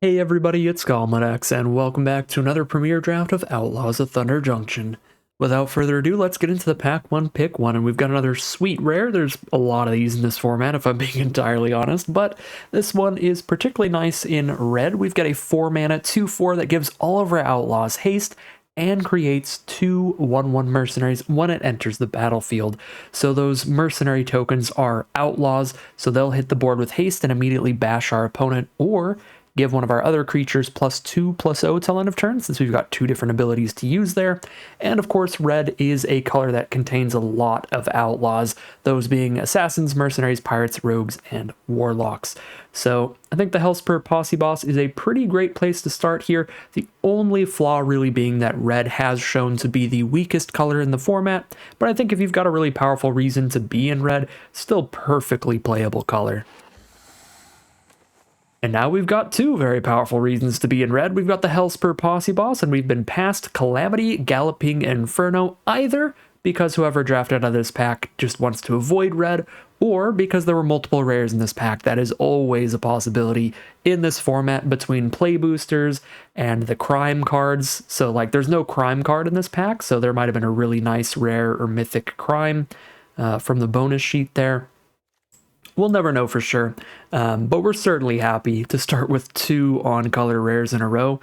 Hey everybody, it's Galmadex, and welcome back to another premiere draft of Outlaws of Thunder Junction. Without further ado, let's get into the pack one, pick one, and we've got another sweet rare. There's a lot of these in this format, if I'm being entirely honest, but this one is particularly nice in red. We've got a 4-mana 2/4 that gives all of our outlaws haste and creates two 1/1 mercenaries when it enters the battlefield. So those mercenary tokens are outlaws, so they'll hit the board with haste and immediately bash our opponent, or give one of our other creatures +2/+0 till end of turn, since we've got two different abilities to use there. And of course, red is a color that contains a lot of outlaws, those being assassins, mercenaries, pirates, rogues, and warlocks. So I think the Hellspur Posse Boss is a pretty great place to start here. The only flaw really being that red has shown to be the weakest color in the format, but I think if you've got a really powerful reason to be in red, still perfectly playable color. And now we've got two very powerful reasons to be in red. We've got the Hellspur Posse Boss, and we've been past Calamity, Galloping Inferno, either because whoever drafted out of this pack just wants to avoid red, or because there were multiple rares in this pack. That is always a possibility in this format between play boosters and the crime cards. So like there's no crime card in this pack, so there might have been a really nice rare or mythic crime from the bonus sheet there. We'll never know for sure, but we're certainly happy to start with two on-color rares in a row.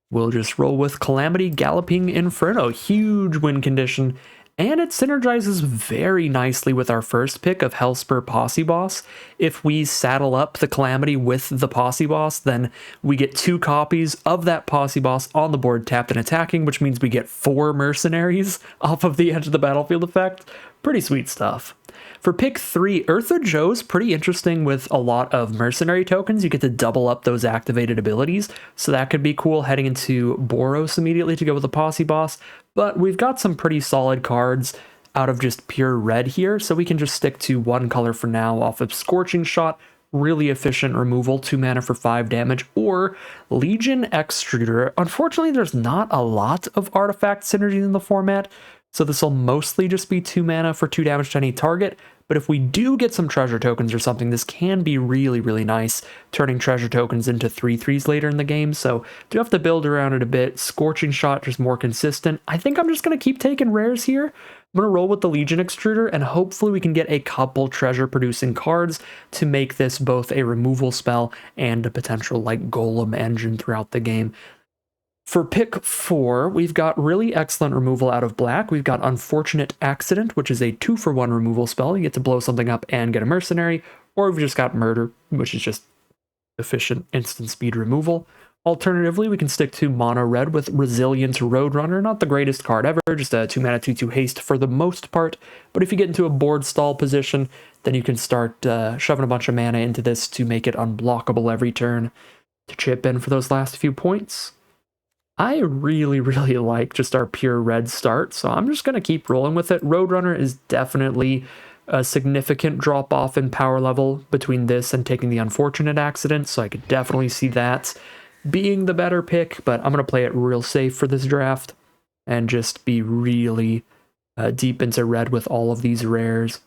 We'll just roll with Calamity, Galloping Inferno. Huge win condition, and it synergizes very nicely with our first pick of Hellspur Posse Boss. If we saddle up the Calamity with the Posse Boss, then we get two copies of that Posse Boss on the board tapped and attacking, which means we get 4 mercenaries off of the edge of the battlefield effect. Pretty sweet stuff. For pick 3, Eartha Joe's pretty interesting with a lot of mercenary tokens. You get to double up those activated abilities, so that could be cool heading into Boros immediately to go with the Posse Boss. But we've got some pretty solid cards out of just pure red here, so we can just stick to one color for now off of Scorching Shot, really efficient removal, 2 mana for 5 damage, or Legion Extruder. Unfortunately, there's not a lot of artifact synergy in the format, so this will mostly just be 2 mana for 2 damage to any target. But if we do get some treasure tokens or something, this can be really, really nice, turning treasure tokens into 3/3s later in the game. So do have to build around it a bit. Scorching Shot, just more consistent. I think I'm just going to keep taking rares here. I'm going to roll with the Legion Extruder, and hopefully we can get a couple treasure-producing cards to make this both a removal spell and a potential like golem engine throughout the game. For pick 4, we've got really excellent removal out of black. We've got Unfortunate Accident, which is a 2-for-1 removal spell. You get to blow something up and get a mercenary, or we've just got Murder, which is just efficient instant speed removal. Alternatively, we can stick to mono red with Resilient Roadrunner. Not the greatest card ever, just a 2 mana 2/2 haste for the most part. But if you get into a board stall position, then you can start shoving a bunch of mana into this to make it unblockable every turn to chip in for those last few points. I really, really like just our pure red start, so I'm just going to keep rolling with it. Roadrunner is definitely a significant drop-off in power level between this and taking the Unfortunate Accident, so I could definitely see that being the better pick, but I'm going to play it real safe for this draft and just be really deep into red with all of these rares.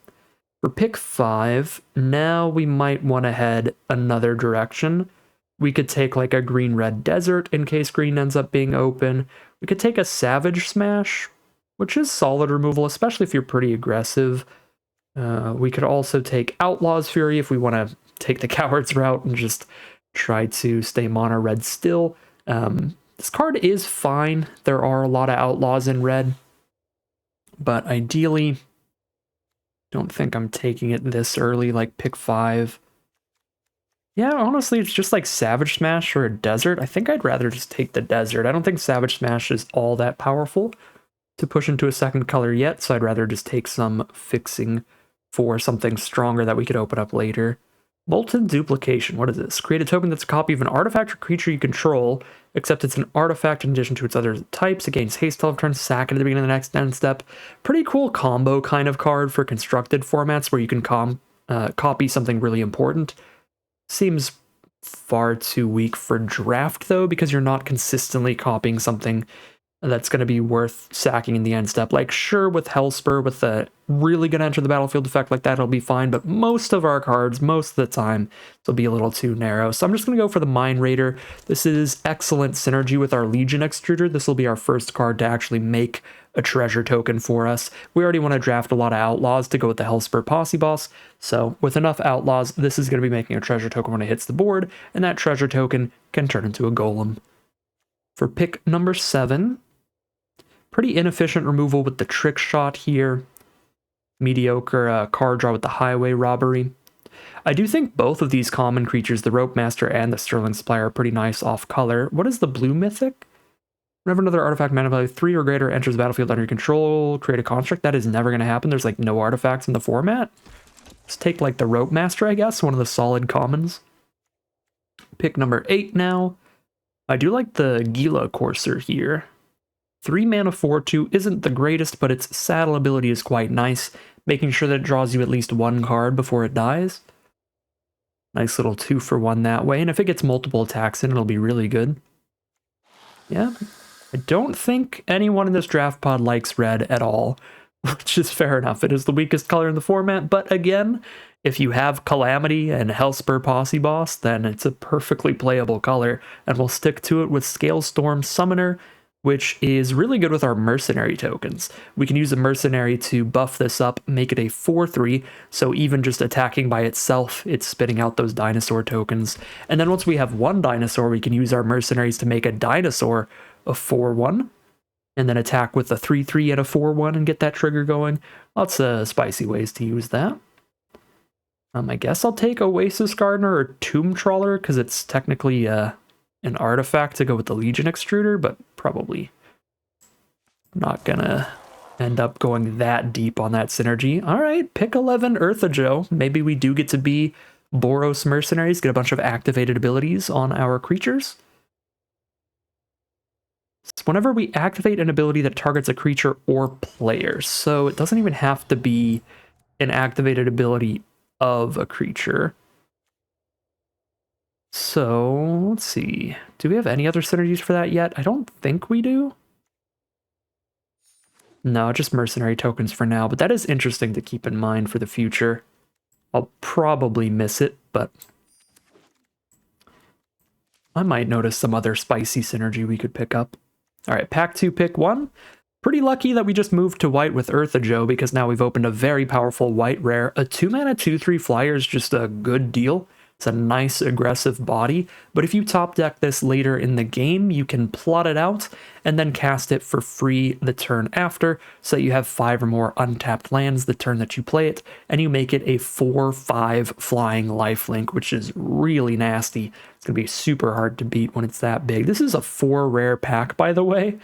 For pick 5, now we might want to head another direction. We could take like a green-red desert in case green ends up being open. We could take a Savage Smash, which is solid removal, especially if you're pretty aggressive. We could also take Outlaw's Fury if we want to take the Coward's route and just try to stay mono red still. This card is fine. There are a lot of outlaws in red, but ideally, don't think I'm taking it this early, like pick 5. Yeah, honestly, it's just like Savage Smash or a Desert. I think I'd rather just take the Desert. I don't think Savage Smash is all that powerful to push into a second color yet, so I'd rather just take some fixing for something stronger that we could open up later. Molten Duplication, what is this? Create a token that's a copy of an artifact or creature you control, except it's an artifact in addition to its other types. It gains haste 12 turns, sack it at the beginning of the next end step. Pretty cool combo kind of card for constructed formats where you can copy something really important. Seems far too weak for draft, though, because you're not consistently copying something that's going to be worth sacking in the end step. Like, sure, with Hellspur, with a really going to enter the battlefield effect like that, it'll be fine, but most of our cards, most of the time, will be a little too narrow. So I'm just going to go for the Mine Raider. This is excellent synergy with our Legion Extruder. This will be our first card to actually make a treasure token for us. We already want to draft a lot of Outlaws to go with the Hellspur Posse Boss, so with enough Outlaws, this is going to be making a treasure token when it hits the board, and that treasure token can turn into a Golem. For pick number 7, pretty inefficient removal with the Trick Shot here. Mediocre card draw with the Highway Robbery. I do think both of these common creatures, the Rope Master and the Sterling Supplier, are pretty nice off color. What is the blue mythic? Whenever another artifact mana value 3 or greater enters the battlefield under your control, create a construct. That is never going to happen. There's like no artifacts in the format. Let's take like the Rope Master, I guess, one of the solid commons. Pick number 8 now. I do like the Gila Courser here. 3 mana 4/2 isn't the greatest, but its saddle ability is quite nice, making sure that it draws you at least one card before it dies. Nice little 2-for-1 that way, and if it gets multiple attacks in, it'll be really good. Yeah, I don't think anyone in this draft pod likes red at all, which is fair enough. It is the weakest color in the format, but again, if you have Calamity and Hellspur Posse Boss, then it's a perfectly playable color, and we'll stick to it with Scalestorm Summoner, which is really good with our Mercenary tokens. We can use a Mercenary to buff this up, make it a 4/3, so even just attacking by itself, it's spitting out those dinosaur tokens. And then once we have one dinosaur, we can use our Mercenaries to make a dinosaur a 4/1, and then attack with a 3/3 and a 4/1 and get that trigger going. Lots of spicy ways to use that. I guess I'll take Oasis Gardener or Tomb Trawler, because it's technically an artifact to go with the Legion Extruder, but probably not gonna end up going that deep on that synergy. All right, pick 11, Eartha Joe. Maybe we do get to be Boros Mercenaries, get a bunch of activated abilities on our creatures. Whenever we activate an ability that targets a creature or player, so it doesn't even have to be an activated ability of a creature. So, let's see. Do we have any other synergies for that yet? I don't think we do. No, just mercenary tokens for now, but that is interesting to keep in mind for the future. I'll probably miss it, but I might notice some other spicy synergy we could pick up. All right, pack 2, pick 1. Pretty lucky that we just moved to white with Eartha Joe, because now we've opened a very powerful white rare. A 2-mana 2/3 flyer is just a good deal. It's a nice aggressive body, but if you top deck this later in the game, you can plot it out and then cast it for free the turn after, so that you have 5 or more untapped lands the turn that you play it, and you make it a 4/5 flying lifelink, which is really nasty. It's going to be super hard to beat when it's that big. This is a 4 rare pack, by the way.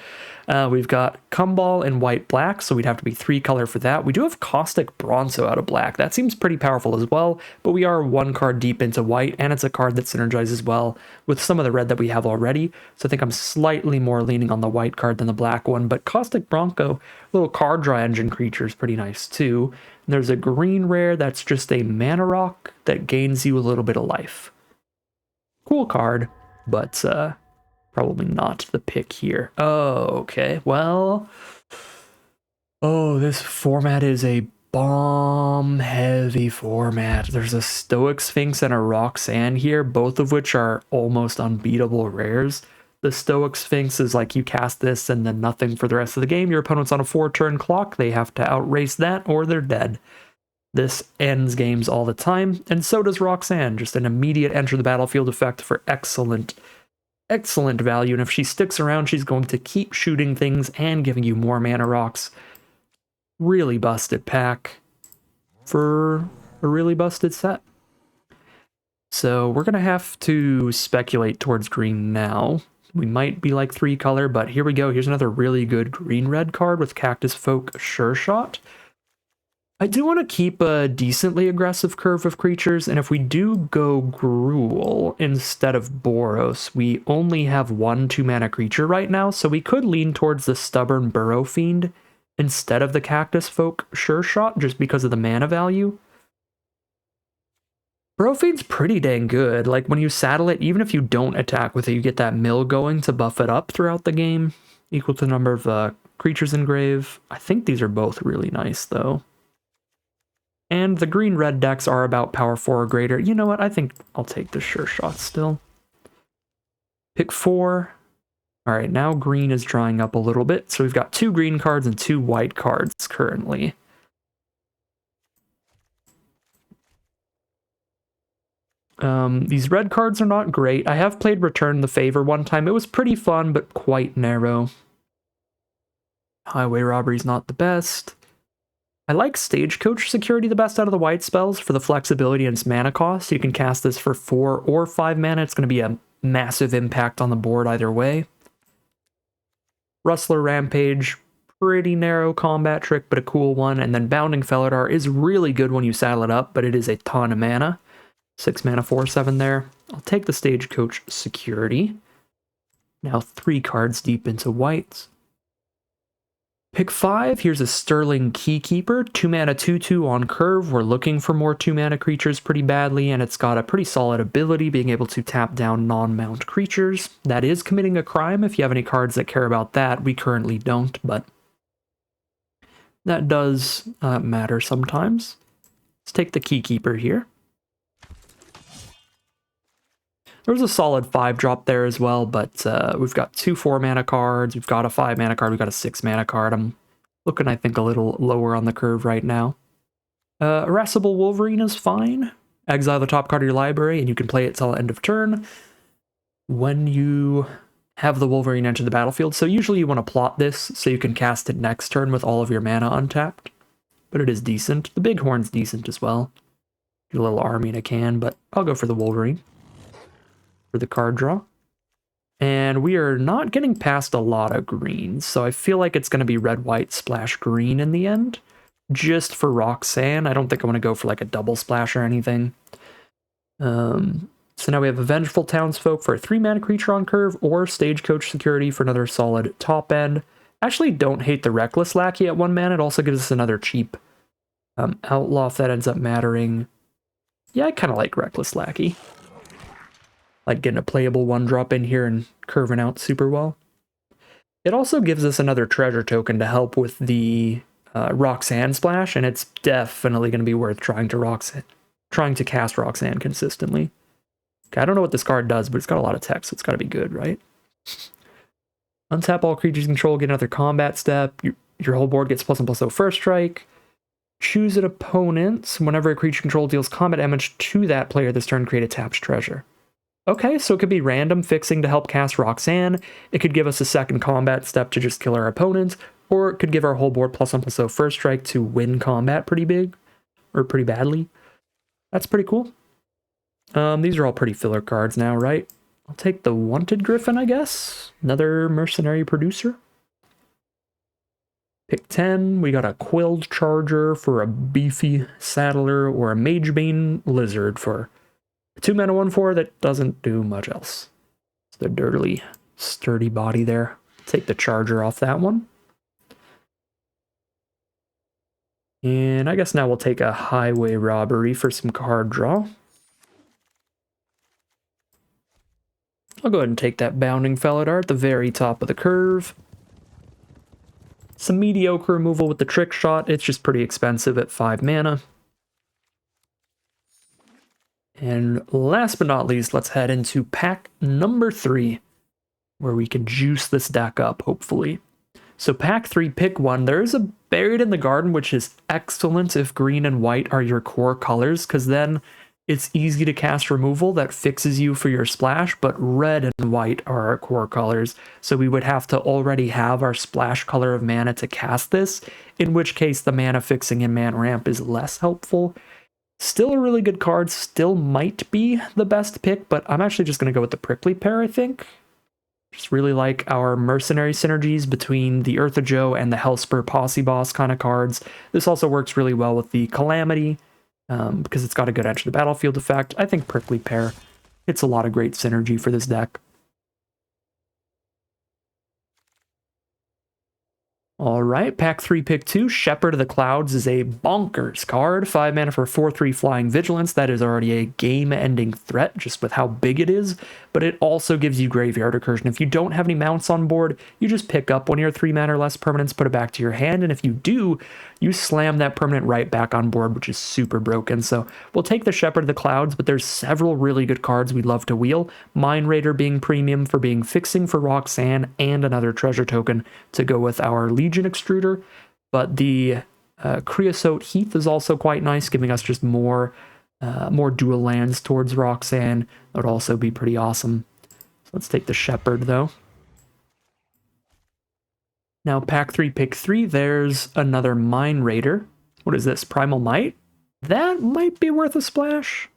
We've got Cumball and white black, so we'd have to be 3 color for that. We do have Caustic Bronzo out of black. That seems pretty powerful as well, but we are 1 card deep into white, and it's a card that synergizes well with some of the red that we have already. So I think I'm slightly more leaning on the white card than the black one, but Caustic Bronco, little card draw engine creature, is pretty nice too. And there's a green rare that's just a mana rock that gains you a little bit of life. Cool card, but probably not the pick here. Oh, okay. Well, this format is a bomb-heavy format. There's a Stoic Sphinx and a Roxanne here, both of which are almost unbeatable rares. The Stoic Sphinx is like you cast this and then nothing for the rest of the game. Your opponent's on a 4-turn clock. They have to outrace that or they're dead. This ends games all the time, and so does Roxanne. Just an immediate enter the battlefield effect for excellent value, and if she sticks around, she's going to keep shooting things and giving you more mana rocks. Really busted pack for a really busted set. So we're going to have to speculate towards green now. We might be like 3 color, but here we go. Here's another really good green-red card with Cactus Folk Sure Shot. I do want to keep a decently aggressive curve of creatures, and if we do go Gruul instead of Boros, we only have 1 2-mana creature right now, so we could lean towards the Stubborn Burrow Fiend instead of the Cactus Folk Sure Shot, just because of the mana value. Burrow Fiend's pretty dang good. Like, when you saddle it, even if you don't attack with it, you get that mill going to buff it up throughout the game. equal to the number of creatures in grave. I think these are both really nice, though. And the green-red decks are about power 4 or greater. You know what? I think I'll take the sure shot still. Pick 4. All right, now green is drying up a little bit. So we've got 2 green cards and 2 white cards currently. These red cards are not great. I have played Return the Favor one time. It was pretty fun, but quite narrow. Highway Robbery's not the best. I like Stagecoach Security the best out of the white spells for the flexibility and its mana cost. You can cast this for 4 or 5 mana. It's going to be a massive impact on the board either way. Rustler Rampage, pretty narrow combat trick, but a cool one. And then Bounding Felidar is really good when you saddle it up, but it is a ton of mana. 6 mana, 4/7 there. I'll take the Stagecoach Security. Now 3 cards deep into whites. Pick 5, here's a Sterling Keykeeper, 2 mana 2/2 on curve. We're looking for more 2 mana creatures pretty badly, and it's got a pretty solid ability, being able to tap down non-mount creatures. That is committing a crime if you have any cards that care about that. We currently don't, but that does matter sometimes. Let's take the Keykeeper here. There was a solid 5-drop there as well, but we've got 2 4-mana cards, we've got a 5-mana card, we've got a 6-mana card. I'm looking, I think, a little lower on the curve right now. Irascible Wolverine is fine. Exile the top card of your library, and you can play it till end of turn when you have the Wolverine enter the battlefield. So usually you want to plot this so you can cast it next turn with all of your mana untapped. But it is decent. The Bighorn's decent as well. Get a little army in a can, but I'll go for the Wolverine for the card draw. And we are not getting past a lot of greens, so I feel like it's going to be red, white, splash green in the end. Just for Roxanne. I don't think I want to go for like a double splash or anything. So now we have a Vengeful Townsfolk for a 3-mana creature on curve, or Stagecoach Security for another solid top end. Actually don't hate the Reckless Lackey at 1 mana. It also gives us another cheap outlaw if that ends up mattering. Yeah, I kind of like Reckless Lackey. Like getting a playable 1-drop in here and curving out super well. It also gives us another treasure token to help with the Roxanne splash, and it's definitely going to be worth trying to cast Roxanne consistently. Okay, I don't know what this card does, but it's got a lot of text, so it's got to be good, right? Untap all creatures you control, get another combat step. Your whole board gets +1/+0 first strike. Choose an opponent. Whenever a creature control deals combat damage to that player this turn, create a tapped treasure. Okay, so it could be random fixing to help cast Roxanne. It could give us a second combat step to just kill our opponent, or it could give our whole board +1/+0 first strike to win combat pretty big, or pretty badly. That's pretty cool. These are all pretty filler cards now, right? I'll take the Wanted Griffin, I guess. Another mercenary producer. Pick 10, we got a Quilled Charger for a beefy Saddler, or a Magebane Lizard for 2 mana 1/4 that doesn't do much else. It's the dirtily sturdy body there. Take the Charger off that one. And I guess now we'll take a Highway Robbery for some card draw. I'll go ahead and take that Bounding Felidar at the very top of the curve. Some mediocre removal with the Trick Shot. It's just pretty expensive at 5 mana. And last but not least, let's head into pack number 3, where we can juice this deck up, hopefully. So pack 3, pick 1. There is a Buried in the Garden, which is excellent if green and white are your core colors, because then it's easy to cast removal that fixes you for your splash, but red and white are our core colors, so we would have to already have our splash color of mana to cast this, in which case the mana fixing and mana ramp is less helpful. Still a really good card, still might be the best pick, but I'm actually just going to go with the Prickly Pear, I think. Just really like our mercenary synergies between the Eartha Joe and the Hellspur Posse Boss kind of cards. This also works really well with the Calamity, because it's got a good enter the battlefield effect. I think Prickly Pear, it's a lot of great synergy for this deck. All right, pack 3, pick 2. Shepherd of the Clouds is a bonkers card. 5 mana for 4/3 flying vigilance. That is already a game-ending threat just with how big it is, but it also gives you graveyard recursion. If you don't have any mounts on board, you just pick up one of your 3 mana or less permanents, put it back to your hand, and if you do, you slam that permanent right back on board, which is super broken. So we'll take the Shepherd of the Clouds, but there's several really good cards we'd love to wheel. Mind Raider being premium for being fixing for Roxanne, and another treasure token to go with our Legion Extruder. But the Creosote Heath is also quite nice, giving us just more dual lands towards Roxanne. That would also be pretty awesome. So let's take the Shepherd, though. Now, pack 3, pick 3, there's another Mind Raider. What is this, Primal Might? That might be worth a splash.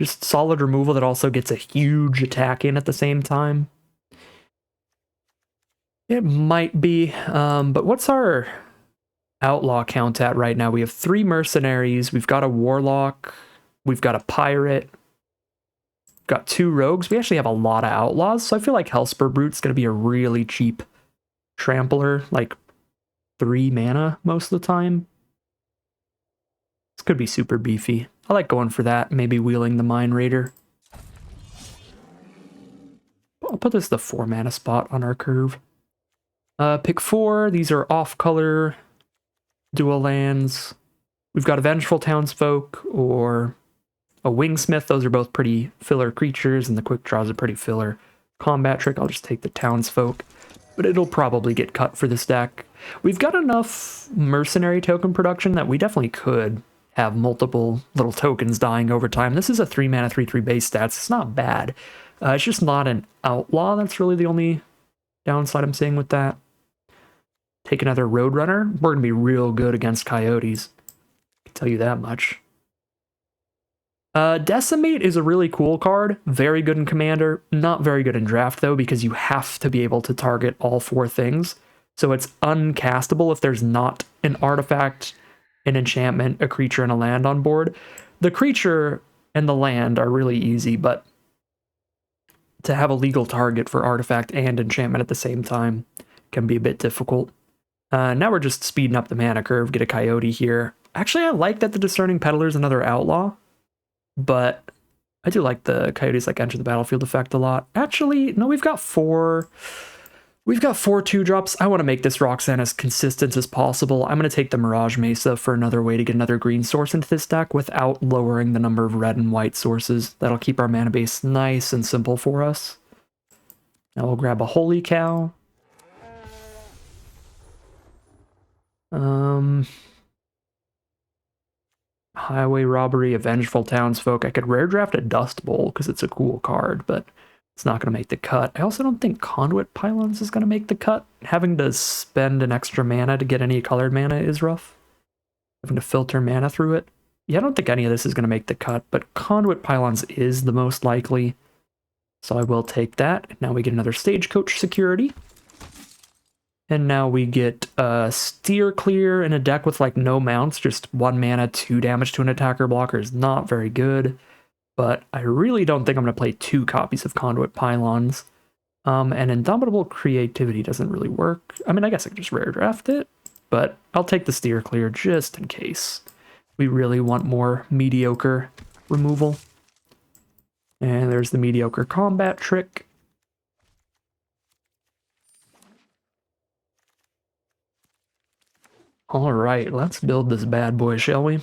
Just solid removal that also gets a huge attack in at the same time. It might be, but what's our outlaw count at right now? We have 3 mercenaries, we've got a warlock, we've got a pirate, we've got 2 rogues. We actually have a lot of outlaws, so I feel like Hellspur Brute's going to be a really cheap trampler, like 3 mana most of the time. This could be super beefy. I like going for that, maybe wheeling the Mind Raider. I'll put this the 4 mana spot on our curve. Pick 4, these are off-color dual lands. We've got a Vengeful Townsfolk or a Wingsmith. Those are both pretty filler creatures, and the Quick Draw is a pretty filler combat trick. I'll just take the Townsfolk, but it'll probably get cut for this deck. We've got enough mercenary token production that we definitely could have multiple little tokens dying over time. This is a 3 mana 3/3 base stats. It's not bad. It's just not an outlaw. That's really the only downside I'm seeing with that. Take another Roadrunner. We're going to be real good against Coyotes. I can tell you that much. Decimate is a really cool card. Very good in Commander. Not very good in Draft, though, because you have to be able to target all 4 things. So it's uncastable if there's not an artifact, an enchantment, a creature, and a land on board. The creature and the land are really easy, but to have a legal target for artifact and enchantment at the same time can be a bit difficult. Now we're just speeding up the mana curve, get a Coyote here. Actually, I like that the Discerning Peddler is another outlaw, but I do like the Coyotes like enter the battlefield effect a lot. Actually, no, we've got 4 2-drops. I want to make this Roxanne as consistent as possible. I'm going to take the Mirage Mesa for another way to get another green source into this deck without lowering the number of red and white sources. That'll keep our mana base nice and simple for us. Now we'll grab a Holy Cow. Highway Robbery, a Vengeful Townsfolk. I could rare draft a Dust Bowl because it's a cool card, but it's not going to make the cut. I also don't think Conduit Pylons is going to make the cut. Having to spend an extra mana to get any colored mana is rough. Having to filter mana through it. Yeah, I don't think any of this is going to make the cut, but Conduit Pylons is the most likely. So I will take that. Now we get another Stagecoach Security. And now we get Steer Clear in a deck with like no mounts, just 1 mana, 2 damage to an attacker blocker is not very good. But I really don't think I'm going to play 2 copies of Conduit Pylons. And Indomitable Creativity doesn't really work. I mean, I guess I could just rare draft it, but I'll take the Steer Clear just in case we really want more mediocre removal. And there's the mediocre combat trick. All right, let's build this bad boy, shall we?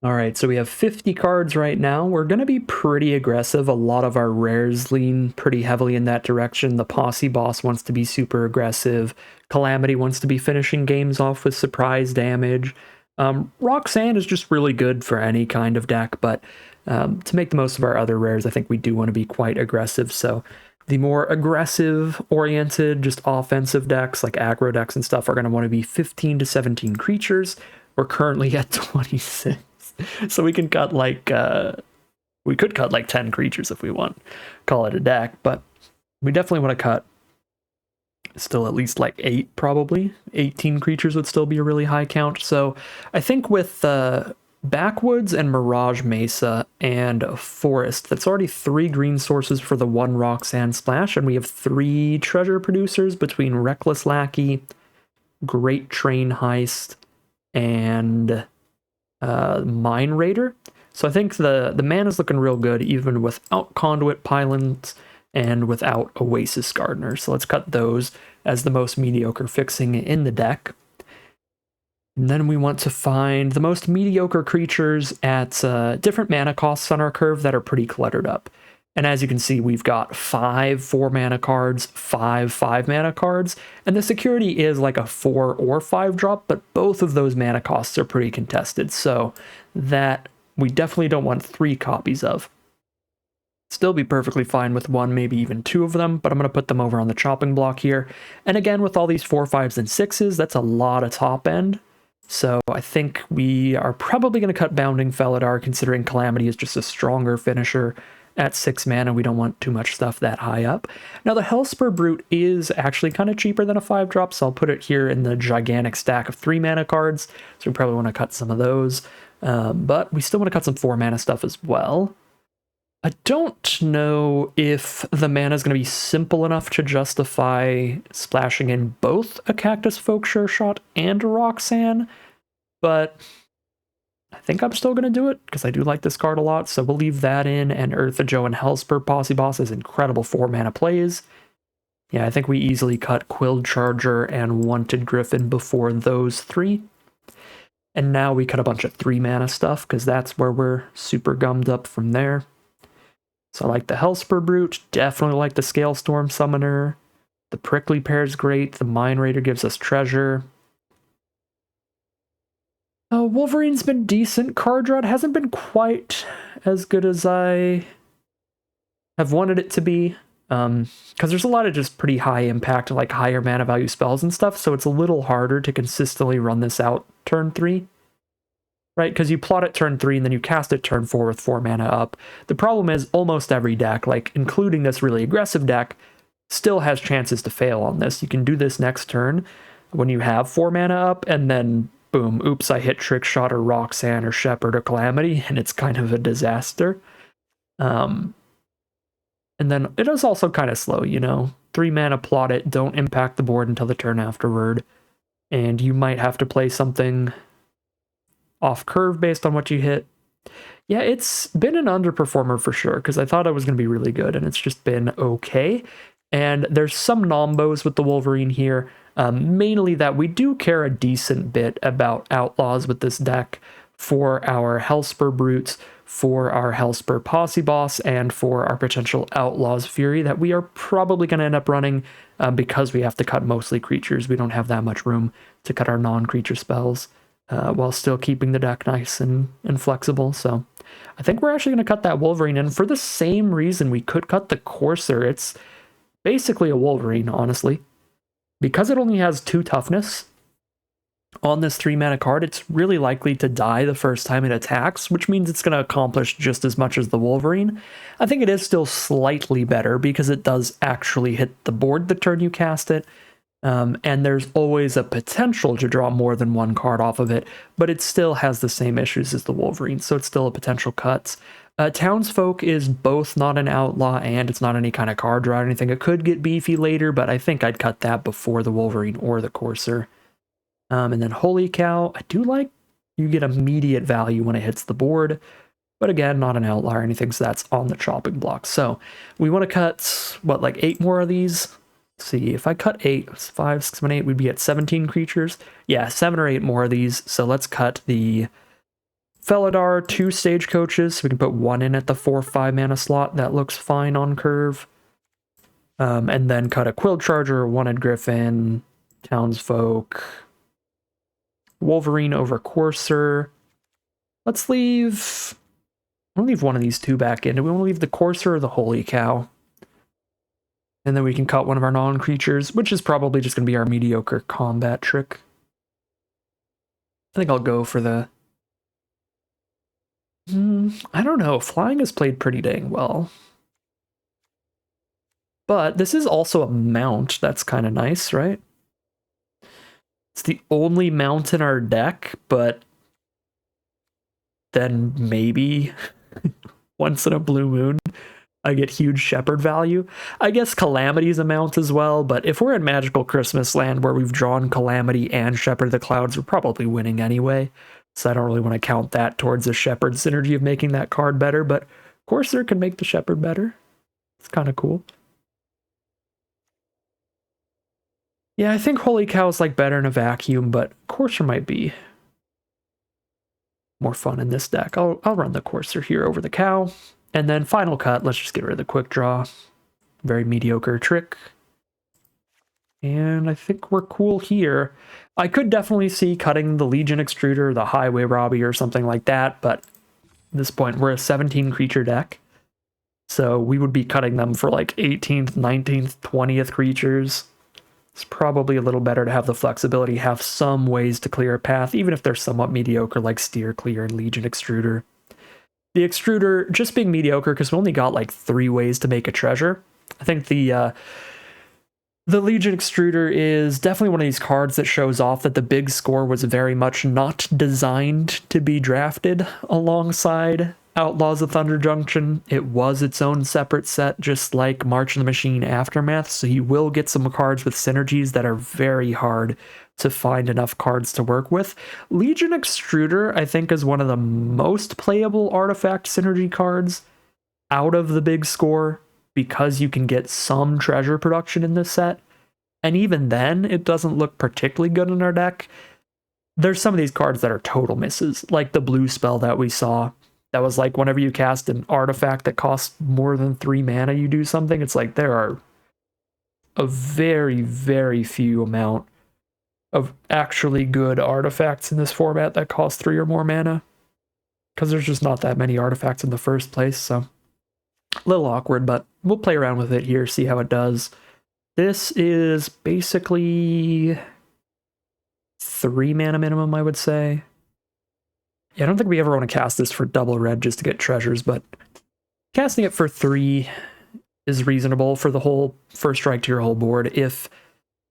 All right, so we have 50 cards right now. We're going to be pretty aggressive. A lot of our rares lean pretty heavily in that direction. The Posse Boss wants to be super aggressive. Calamity wants to be finishing games off with surprise damage. Roxanne is just really good for any kind of deck, but to make the most of our other rares, I think we do want to be quite aggressive. So the more aggressive-oriented, just offensive decks, like aggro decks and stuff, are going to want to be 15 to 17 creatures. We're currently at 26. So we can cut like, we could cut like 10 creatures if we want. Call it a deck, but we definitely want to cut still at least like 8 probably. 18 creatures would still be a really high count. So I think with Backwoods and Mirage Mesa and a Forest, that's already 3 green sources for the 1 Roxanne splash, and we have 3 treasure producers between Reckless Lackey, Great Train Heist, and Mine Raider. So I think the mana is looking real good, even without Conduit Pylons and without Oasis Gardener. So let's cut those as the most mediocre fixing in the deck. And then we want to find the most mediocre creatures at different mana costs on our curve that are pretty cluttered up. And as you can see, we've got 5 4-mana cards, 5 5-mana cards, and the security is like a 4 or 5 drop, but both of those mana costs are pretty contested, so that we definitely don't want 3 copies of. Still be perfectly fine with 1, maybe even 2 of them, but I'm going to put them over on the chopping block here. And again, with all these 4, 5s, and 6s, that's a lot of top end. So I think we are probably going to cut Bounding Felidar, considering Calamity is just a stronger finisher. At 6 mana, we don't want too much stuff that high up. Now, the Hellspur Brute is actually kind of cheaper than a 5-drop, so I'll put it here in the gigantic stack of 3-mana cards, so we probably want to cut some of those. But we still want to cut some 4-mana stuff as well. I don't know if the mana is going to be simple enough to justify splashing in both a Cactus Folk Sure Shot and a Roxanne, but I think I'm still going to do it, because I do like this card a lot, so we'll leave that in, and Eartha Joe and Hellspur Posse Boss is incredible 4-mana plays. Yeah, I think we easily cut Quilled Charger and Wanted Griffin before those 3. And now we cut a bunch of 3-mana stuff, because that's where we're super gummed up from there. So I like the Hellspur Brute, definitely like the Scalestorm Summoner. The Prickly Pear's great, the Mine Raider gives us treasure. Wolverine's been decent. Card draw hasn't been quite as good as I have wanted it to be, because there's a lot of just pretty high impact, like higher mana value spells and stuff, so it's a little harder to consistently run this out turn 3. Right, because you plot it turn 3 and then you cast it turn 4 with 4 mana up. The problem is almost every deck, like including this really aggressive deck, still has chances to fail on this. You can do this next turn when you have 4 mana up, and then boom, oops, I hit Trick Shot or Roxanne or Shepherd or Calamity, and it's kind of a disaster. And then it is also kind of slow, 3 mana plot it, don't impact the board until the turn afterward, and you might have to play something off curve based on what you hit. Yeah, it's been an underperformer for sure, because I thought it was going to be really good, and it's just been okay. And there's some nombos with the Wolverine here, mainly that we do care a decent bit about Outlaws with this deck for our Hellspur Brutes, for our Hellspur Posse Boss, and for our potential Outlaws Fury that we are probably going to end up running because we have to cut mostly creatures. We don't have that much room to cut our non-creature spells while still keeping the deck nice and flexible. So I think we're actually going to cut that Wolverine, and for the same reason we could cut the Courser. It's basically a Wolverine, honestly. Because it only has 2 toughness on this 3-mana card, it's really likely to die the first time it attacks, which means it's going to accomplish just as much as the Wolverine. I think it is still slightly better because it does actually hit the board the turn you cast it, and there's always a potential to draw more than 1 card off of it, but it still has the same issues as the Wolverine, so it's still a potential cut. Townsfolk is both not an outlaw and it's not any kind of card draw or anything. It could get beefy later, but I think I'd cut that before the Wolverine or the Courser. And then Holy Cow, I do like you get immediate value when it hits the board, but again, not an outlaw or anything, so that's on the chopping block. So we want to cut, like 8 more of these? Let's see, if I cut 8, 5, 6, 7, 8, we'd be at 17 creatures. Yeah, 7 or 8 more of these, so let's cut the Felidar, 2 Stagecoaches, so we can put 1 in at the 4-5 mana slot. That looks fine on curve. And then cut a Quill Charger, Wanted Griffin, Townsfolk, Wolverine over Courser. Let's leave... I'll leave one of these 2 back in. Do we want to leave the Courser or the Holy Cow? And then we can cut one of our non-creatures, which is probably just going to be our mediocre combat trick. I think I'll go for the... I don't know. Flying is played pretty dang well. But this is also a mount. That's kind of nice, right? It's the only mount in our deck, but then maybe once in a blue moon I get huge Shepherd value. I guess Calamity's amount as well, but if we're in Magical Christmas Land where we've drawn Calamity and Shepherd of the Clouds, we're probably winning anyway. So I don't really want to count that towards the Shepherd synergy of making that card better, but Courser can make the Shepherd better. It's kind of cool. Yeah, I think Holy Cow's like better in a vacuum, but Courser might be more fun in this deck. I'll run the Courser here over the Cow. And then final cut, let's just get rid of the Quick Draw. Very mediocre trick. And I think we're cool here. I could definitely see cutting the Legion Extruder, the Highway Robbie, or something like that, but at this point, we're a 17 creature deck. So we would be cutting them for like 18th, 19th, 20th creatures. It's probably a little better to have the flexibility, have some ways to clear a path, even if they're somewhat mediocre, like Steer Clear and Legion Extruder. The Extruder just being mediocre because we only got like 3 ways to make a treasure. I think the Legion Extruder is definitely one of these cards that shows off that the big score was very much not designed to be drafted alongside Outlaws of Thunder Junction. It was its own separate set, just like March of the Machine Aftermath, so you will get some cards with synergies that are very hard to find enough cards to work with. Legion Extruder, I think, is one of the most playable artifact synergy cards out of the big score, because you can get some treasure production in this set. And even then, it doesn't look particularly good in our deck. There's some of these cards that are total misses, like the blue spell that we saw. That was like whenever you cast an artifact that costs more than 3 mana, you do something. It's like there are a very, very few amount of actually good artifacts in this format that cost 3 or more mana, because there's just not that many artifacts in the first place, so a little awkward, but we'll play around with it here, see how it does. This is basically 3 mana minimum, I would say. Yeah, I don't think we ever want to cast this for double red just to get treasures, but casting it for 3 is reasonable for the whole first strike to your whole board. If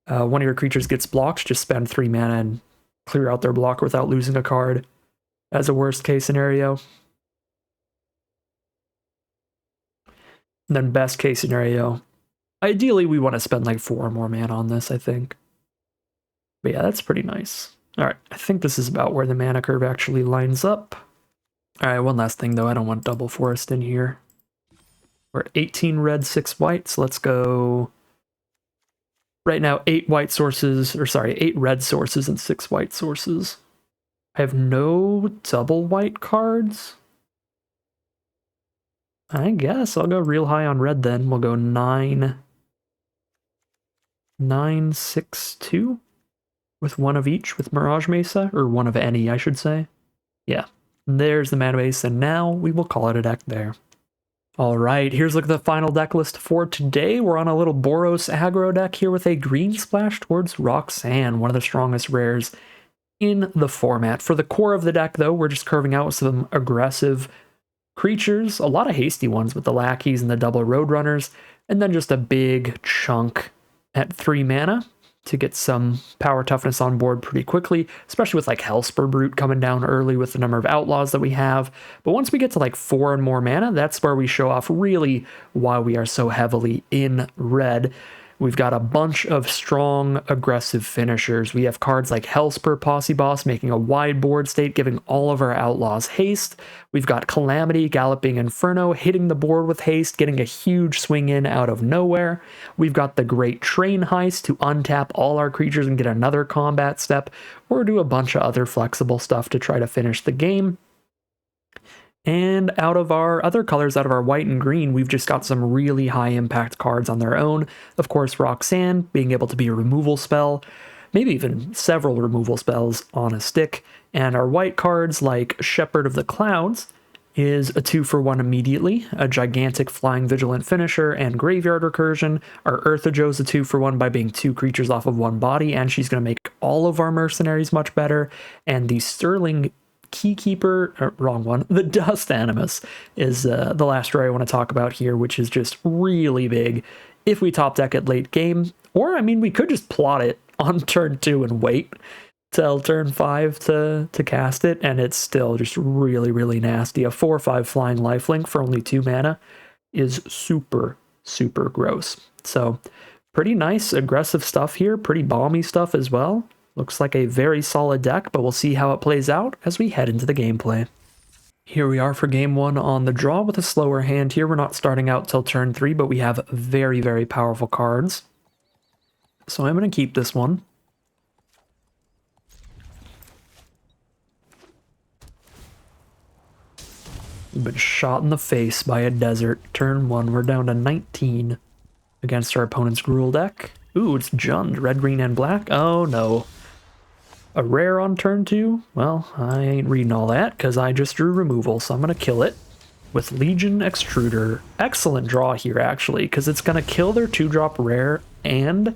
one of your creatures gets blocked, just spend 3 mana and clear out their blocker without losing a card as a worst case scenario. And then best case scenario, ideally we want to spend like 4 or more mana on this, I think. But yeah, that's pretty nice. All right, I think this is about where the mana curve actually lines up. All right, one last thing though, I don't want double forest in here. We're 18 red, 6 white, so let's go... Right now, 8 white sources, or sorry, 8 red sources and 6 white sources. I have no double white cards. I guess I'll go real high on red then. We'll go 9, 9, 6, 2 with 1 of each with Mirage Mesa, or 1 of any, I should say. Yeah, there's the mana base, and now we will call it a deck there. All right, here's a look at the final deck list for today. We're on a little Boros aggro deck here with a green splash towards Roxanne, one of the strongest rares in the format. For the core of the deck, though, we're just curving out some aggressive creatures, a lot of hasty ones with the lackeys and the double roadrunners, and then just a big chunk at 3 mana to get some power toughness on board pretty quickly, especially with like Hellspur Brute coming down early with the number of outlaws that we have. But once we get to like 4 and more mana, that's where we show off really why we are so heavily in red. We've got a bunch of strong, aggressive finishers. We have cards like Hellspur Posse Boss making a wide board state, giving all of our outlaws haste. We've got Calamity, Galloping Inferno, hitting the board with haste, getting a huge swing in out of nowhere. We've got the Great Train Heist to untap all our creatures and get another combat step, or do a bunch of other flexible stuff to try to finish the game. And out of our other colors, out of our white and green, we've just got some really high impact cards on their own. Of course, Roxanne being able to be a removal spell, maybe even several removal spells on a stick. And our white cards like Shepherd of the Clouds is a 2-for-1 immediately, a gigantic flying vigilant finisher and graveyard recursion. Our Eartha Joe's a 2-for-1 by being 2 creatures off of 1 body, and she's going to make all of our mercenaries much better. And the Sterling Keykeeper, wrong one, the Dust Animus is the last rare I want to talk about here, which is just really big if we top deck it late game. Or, I mean, we could just plot it on turn 2 and wait till turn 5 to cast it, and it's still just really, really nasty. A 4/5 flying lifelink for only 2 mana is super, super gross. So pretty nice, aggressive stuff here. Pretty balmy stuff as well. Looks like a very solid deck, but we'll see how it plays out as we head into the gameplay. Here we are for game 1 on the draw with a slower hand here. We're not starting out till turn 3, but we have very, very powerful cards. So I'm going to keep this one. We've been shot in the face by a desert. Turn 1, we're down to 19 against our opponent's Gruul deck. Ooh, it's Jund, red, green, and black. Oh no. A rare on turn 2? Well, I ain't reading all that because I just drew removal, so I'm going to kill it with Legion Extruder. Excellent draw here, actually, because it's going to kill their 2-drop rare, and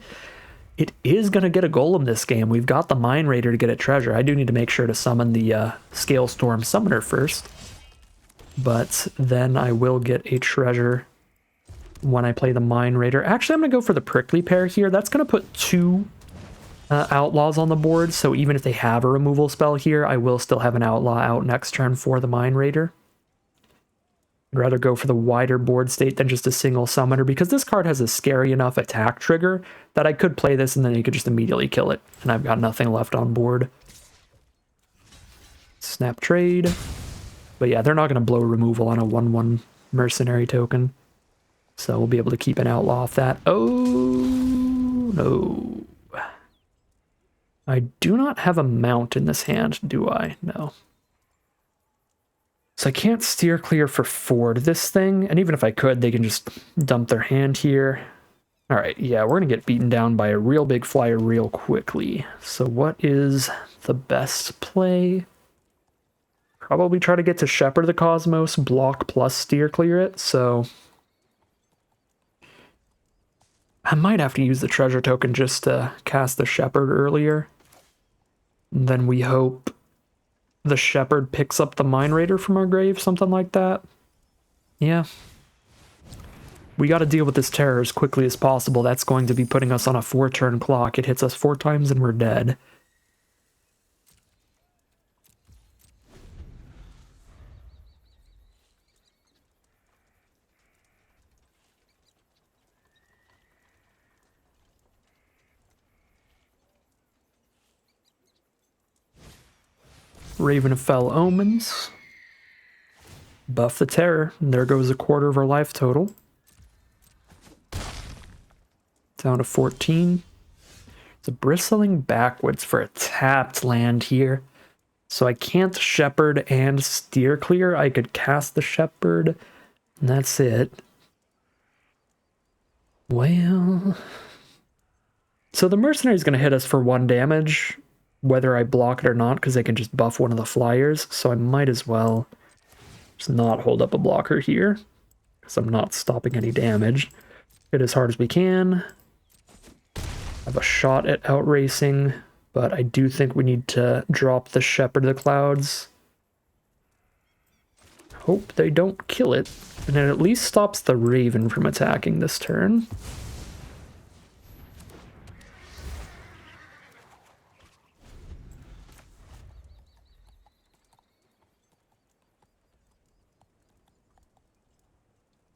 it is going to get a golem this game. We've got the Mine Raider to get a treasure. I do need to make sure to summon the Scale Storm Summoner first, but then I will get a treasure when I play the Mine Raider. Actually, I'm going to go for the Prickly Pear here. That's going to put 2 Outlaws on the board, so even if they have a removal spell here, I will still have an Outlaw out next turn for the Mine Raider. I'd rather go for the wider board state than just a single Summoner, because this card has a scary enough attack trigger that I could play this and then you could just immediately kill it, and I've got nothing left on board. Snap trade. But yeah, they're not going to blow removal on a 1/1 mercenary token, so we'll be able to keep an Outlaw off that. Oh no. I do not have a mount in this hand, do I? No. So I can't steer clear for Ford this thing, and even if I could, they can just dump their hand here. All right, yeah, we're going to get beaten down by a real big flyer real quickly. So what is the best play? Probably try to get to Shepherd the Cosmos, block plus steer clear it, so I might have to use the treasure token just to cast the Shepherd earlier. And then we hope the Shepherd picks up the Mine Raider from our grave, something like that. Yeah. We got to deal with this terror as quickly as possible. That's going to be putting us on a 4-turn clock. It hits us 4 times and we're dead. Raven of Fell Omens. Buff the terror. And there goes a quarter of our life total. Down to 14. It's a bristling backwards for a tapped land here. So I can't Shepherd and steer clear. I could cast the Shepherd, and that's it. Well, so the Mercenary is going to hit us for 1 damage, whether I block it or not, because they can just buff one of the flyers, so I might as well just not hold up a blocker here, because I'm not stopping any damage. Hit as hard as we can. Have a shot at outracing, but I do think we need to drop the Shepherd of the Clouds. Hope they don't kill it, and it at least stops the Raven from attacking this turn.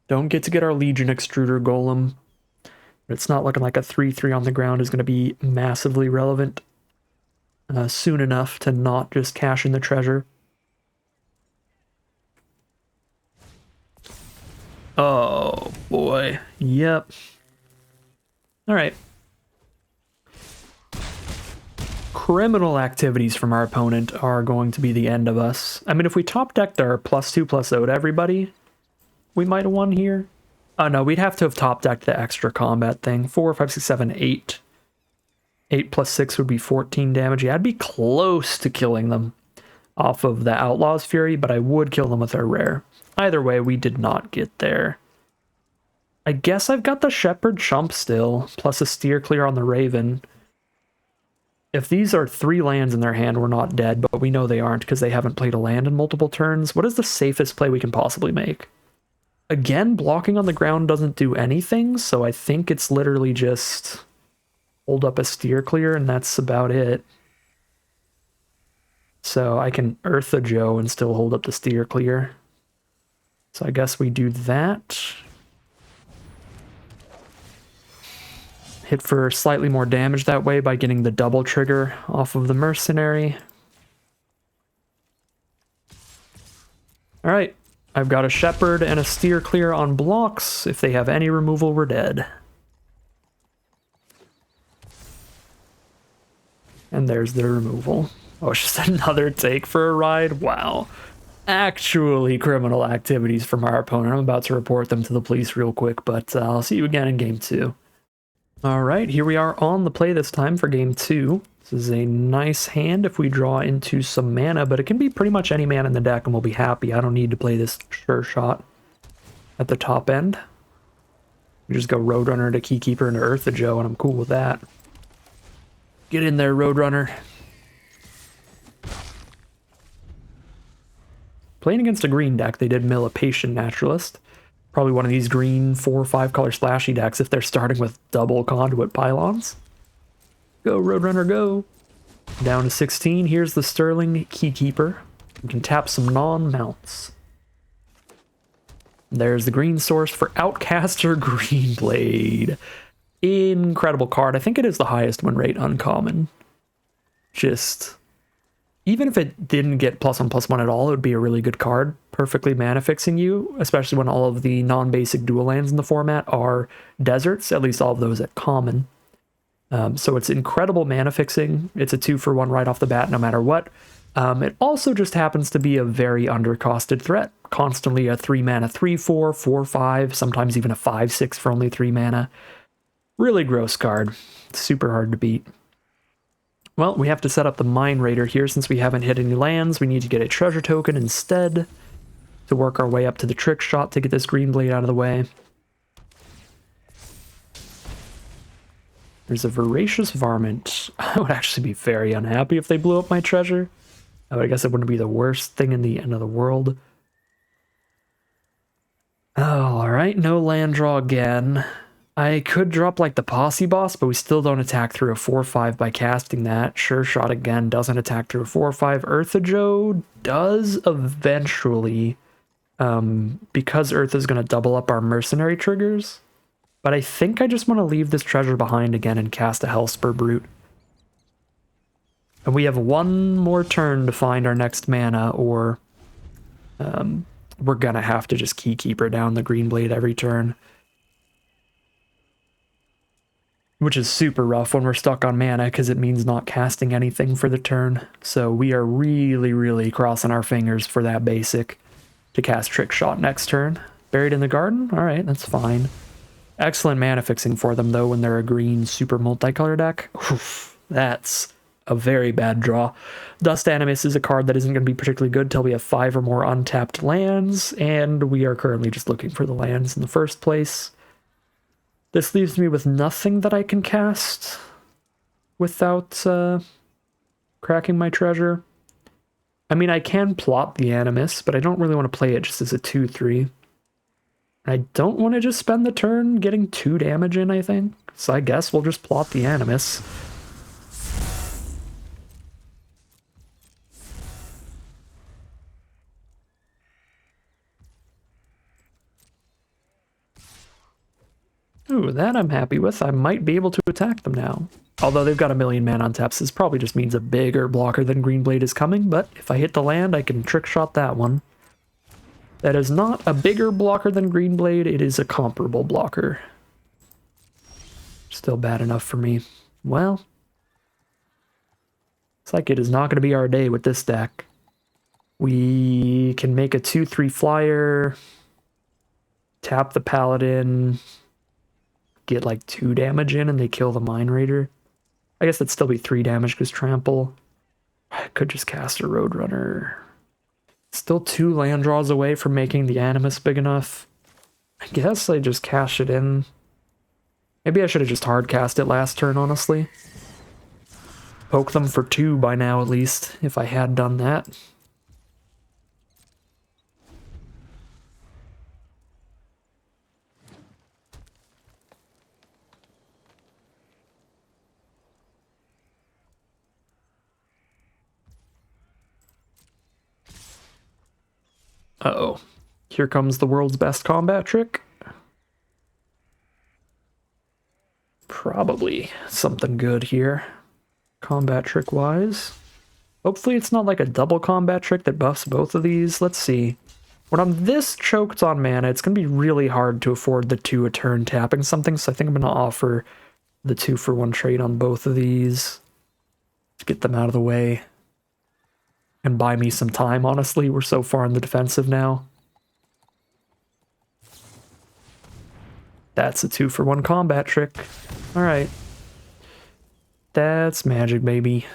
Don't get to get our Legion Extruder Golem. It's not looking like a 3/3 on the ground is going to be massively relevant soon enough to not just cash in the treasure. Oh boy. Yep. All right. Criminal activities from our opponent are going to be the end of us. I mean, if we top decked our +2/+0 to everybody, we might have won here. Oh no, we'd have to have top decked the extra combat thing. 4, 5, 6, 7, 8. 8 plus 6 would be 14 damage. Yeah, I'd be close to killing them off of the Outlaw's Fury, but I would kill them with our rare. Either way, we did not get there. I guess I've got the Shepherd chump still, plus a steer clear on the Raven. If these are 3 lands in their hand, we're not dead, but we know they aren't because they haven't played a land in multiple turns. What is the safest play we can possibly make? Again, blocking on the ground doesn't do anything, so I think it's literally just hold up a steer clear, and that's about it. So I can Eartha Joe and still hold up the steer clear. So I guess we do that. hit for slightly more damage that way by getting the double trigger off of the mercenary. Alright, I've got a shepherd and a steer clear on blocks. If they have any removal, we're dead. And there's the removal. Oh, it's just another take for a ride? Wow. Actually criminal activities from our opponent. I'm about to report them to the police real quick, but I'll see you again in game 2. Alright, here we are on the play this time for game 2. This is a nice hand if we draw into some mana, but it can be pretty much any mana in the deck and we'll be happy. I don't need to play this Sure Shot at the top end. We just go Roadrunner to Keykeeper into Eartha Joe, and I'm cool with that. Get in there, Roadrunner. Playing against a green deck, they did mill a Patient Naturalist. Probably one of these green 4 or 5 color splashy decks if they're starting with double Conduit Pylons. Go, Roadrunner, go! Down to 16, here's the Sterling Keykeeper. We can tap some non-mounts. There's the green source for Outcaster Greenblade. Incredible card. I think it is the highest win rate uncommon. Just, even if it didn't get +1/+1 at all, it would be a really good card. Perfectly mana fixing you, especially when all of the non-basic dual lands in the format are deserts, at least all of those at common. So it's incredible mana fixing. It's a 2-for-1 right off the bat, no matter what. It also just happens to be a very undercosted threat. Constantly a 3-mana 3/4, 4/5, sometimes even a 5/6 for only 3 mana. Really gross card. Super hard to beat. Well, we have to set up the Mine Raider here since we haven't hit any lands. We need to get a treasure token instead to work our way up to the Trick Shot to get this Greenblade out of the way. There's a Voracious Varmint. I would actually be very unhappy if they blew up my treasure. I guess it wouldn't be the worst thing in the end of the world. Oh, alright, no land draw again. I could drop like the Posse Boss, but we still don't attack through a 4/5 by casting that. Sure Shot again doesn't attack through a 4/5. Eartha Joe does eventually, because Eartha's going to double up our mercenary triggers. But I think I just want to leave this treasure behind again and cast a Hellspur Brute. And we have one more turn to find our next mana, or we're going to have to just Keykeeper down the Greenblade every turn. Which is super rough when we're stuck on mana, because it means not casting anything for the turn. So we are really, really crossing our fingers for that basic to cast Trick Shot next turn. Buried in the Garden? Alright, that's fine. Excellent mana fixing for them, though, when they're a green super multicolor deck. Oof, that's a very bad draw. Dust Animus is a card that isn't going to be particularly good till we have 5 or more untapped lands, and we are currently just looking for the lands in the first place. This leaves me with nothing that I can cast without cracking my treasure. I mean, I can plot the Animus, but I don't really want to play it just as a 2/3. I don't want to just spend the turn getting 2 damage in, I think. So I guess we'll just plot the Animus. Ooh, that I'm happy with. I might be able to attack them now. Although they've got a million mana on taps, this probably just means a bigger blocker than Greenblade is coming, but if I hit the land, I can Trick Shot that one. That is not a bigger blocker than Greenblade, it is a comparable blocker. Still bad enough for me. Well, it's like it is not going to be our day with this deck. We can make a 2/3 flyer, tap the Paladin, get like 2 damage in, and they kill the Mine Raider. I guess that'd still be 3 damage because Trample. I could just cast a Roadrunner. Still 2 land draws away from making the Animus big enough. I guess I just cash it in. Maybe I should have just hard cast it last turn, honestly. Poke them for 2 by now, at least, if I had done that. Uh-oh. Here comes the world's best combat trick. probably something good here, combat trick-wise. Hopefully it's not like a double combat trick that buffs both of these. Let's see. When I'm this choked on mana, it's going to be really hard to afford the 2 a turn tapping something, so I think I'm going to offer the 2-for-1 trade on both of these to get them out of the way and buy me some time, honestly. We're so far in the defensive now. That's a 2-for-1 combat trick. Alright. That's magic, baby.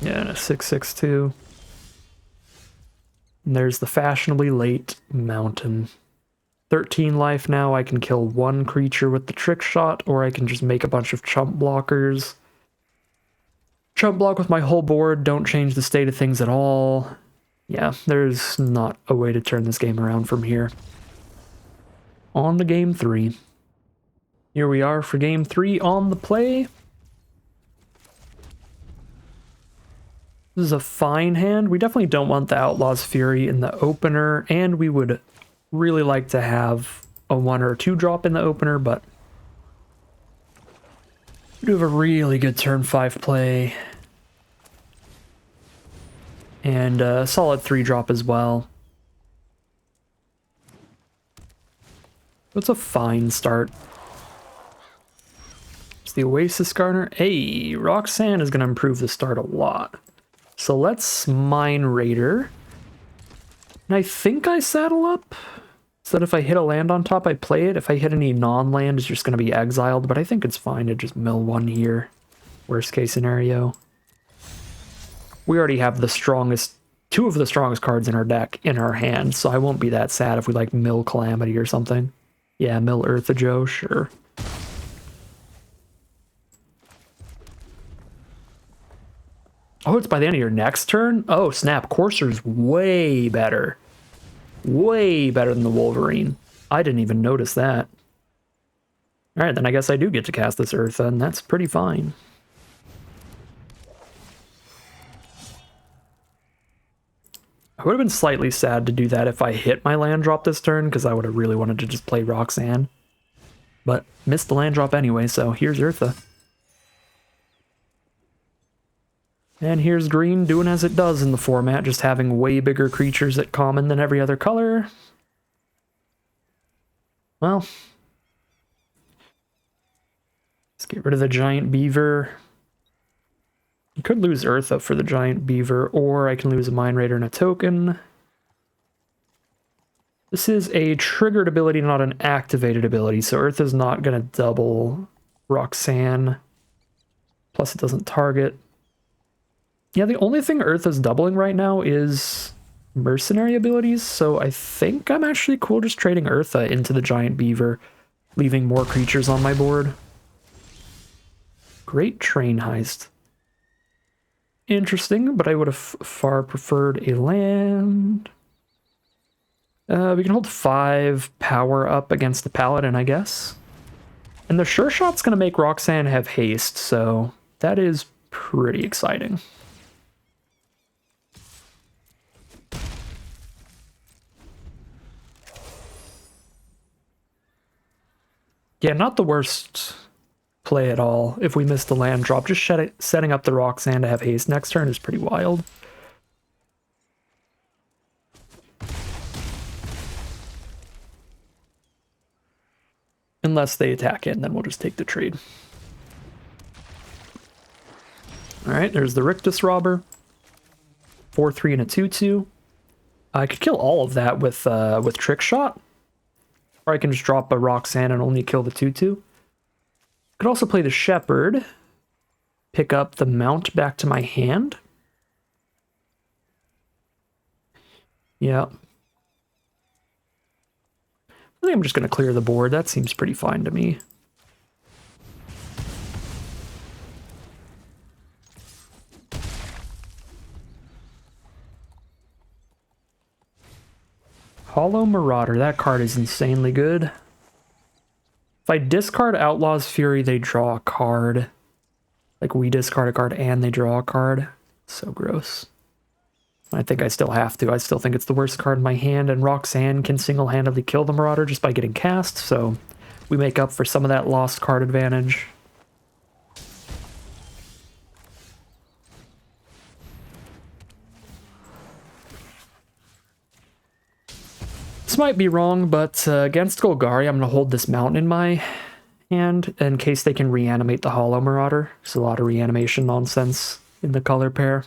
Yeah, and a 6/6/2. And there's the fashionably late mountain. 13 life now. I can kill 1 creature with the trick shot, or I can just make a bunch of chump blockers. Chump block with my whole board, don't change the state of things at all. Yeah, there's not a way to turn this game around from here. On to game 3. Here we are for game 3 on the play. This is a fine hand. We definitely don't want the Outlaws Fury in the opener, and we would really like to have a 1 or 2 drop in the opener, but we do have a really good turn 5 play. And a solid 3 drop as well. It's a fine start. It's the Oasis Gardener. Hey, Roxanne is going to improve the start a lot. So let's Mine Raider. And I think I saddle up, so that if I hit a land on top, I play it. If I hit any non-land, it's just going to be exiled, but I think it's fine to just mill 1 here. Worst case scenario. We already have the strongest, 2 of the strongest cards in our deck in our hand, so I won't be that sad if we like mill Calamity or something. Yeah, mill Eartha Joe, sure. Oh, it's by the end of your next turn? Oh, snap. Courser's way better. Way better than the Wolverine. I didn't even notice that. Alright, then I guess I do get to cast this Eartha, and that's pretty fine. I would have been slightly sad to do that if I hit my land drop this turn, because I would have really wanted to just play Roxanne. But missed the land drop anyway, so here's Eartha. And here's green doing as it does in the format, just having way bigger creatures at common than every other color. Well, let's get rid of the giant beaver. You could lose Eartha for the giant beaver, or I can lose a Mine Raider and a token. This is a triggered ability, not an activated ability, so Eartha's not going to double Roxanne. Plus it doesn't target. Yeah, the only thing Eartha's doubling right now is mercenary abilities, so I think I'm actually cool just trading Eartha into the giant beaver, leaving more creatures on my board. Great train heist. Interesting, but I would have far preferred a land. We can hold 5 power up against the Paladin, I guess. And the Sure Shot's going to make Roxanne have haste, so that is pretty exciting. Yeah, not the worst play at all. If we miss the land drop, just setting up the Roxanne to have haste next turn is pretty wild. Unless they attack it, and then we'll just take the trade. Alright, there's the Rictus Robber. 4/3 and a 2/2. I could kill all of that with Trick Shot. Or I can just drop a Roxanne and only kill the 2/2. Could also play the Shepherd. Pick up the Mount back to my hand. Yeah. I think I'm just going to clear the board. That seems pretty fine to me. Hollow Marauder. That card is insanely good. If I discard Outlaw's Fury, they draw a card. Like, we discard a card and they draw a card. So gross. I think I still have to. I still think it's the worst card in my hand, and Roxanne can single-handedly kill the Marauder just by getting cast, so we make up for some of that lost card advantage. This might be wrong, but against Golgari, I'm going to hold this Mountain in my hand in case they can reanimate the Hollow Marauder. There's a lot of reanimation nonsense in the color pair.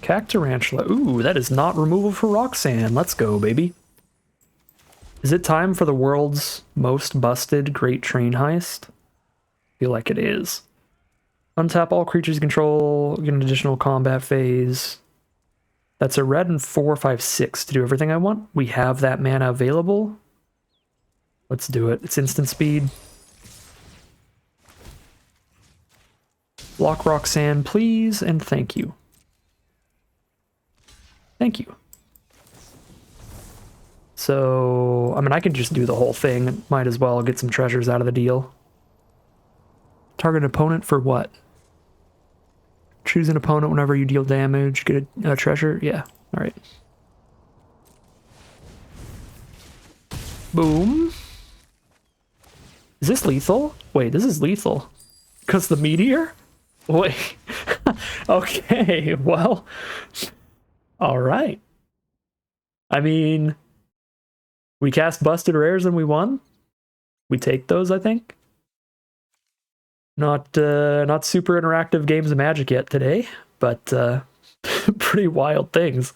Cactarantula. Ooh, that is not removal for Roxanne. Let's go, baby. Is it time for the world's most busted Great Train Heist? I feel like it is. Untap all creatures you control, get an additional combat phase. That's a red and 4, 5, 6 to do everything I want. We have that mana available. Let's do it. It's instant speed. Block Roxanne, please, and thank you. Thank you. So, I mean, I could just do the whole thing. Might as well get some treasures out of the deal. Target opponent for what? Choose an opponent whenever you deal damage. Get a treasure? Yeah. Alright. Boom. Is this lethal? Wait, this is lethal. Because the meteor? Wait. Okay, well. Alright. I mean, we cast busted rares and we won. We take those, I think. Not super interactive games of Magic yet today, but pretty wild things.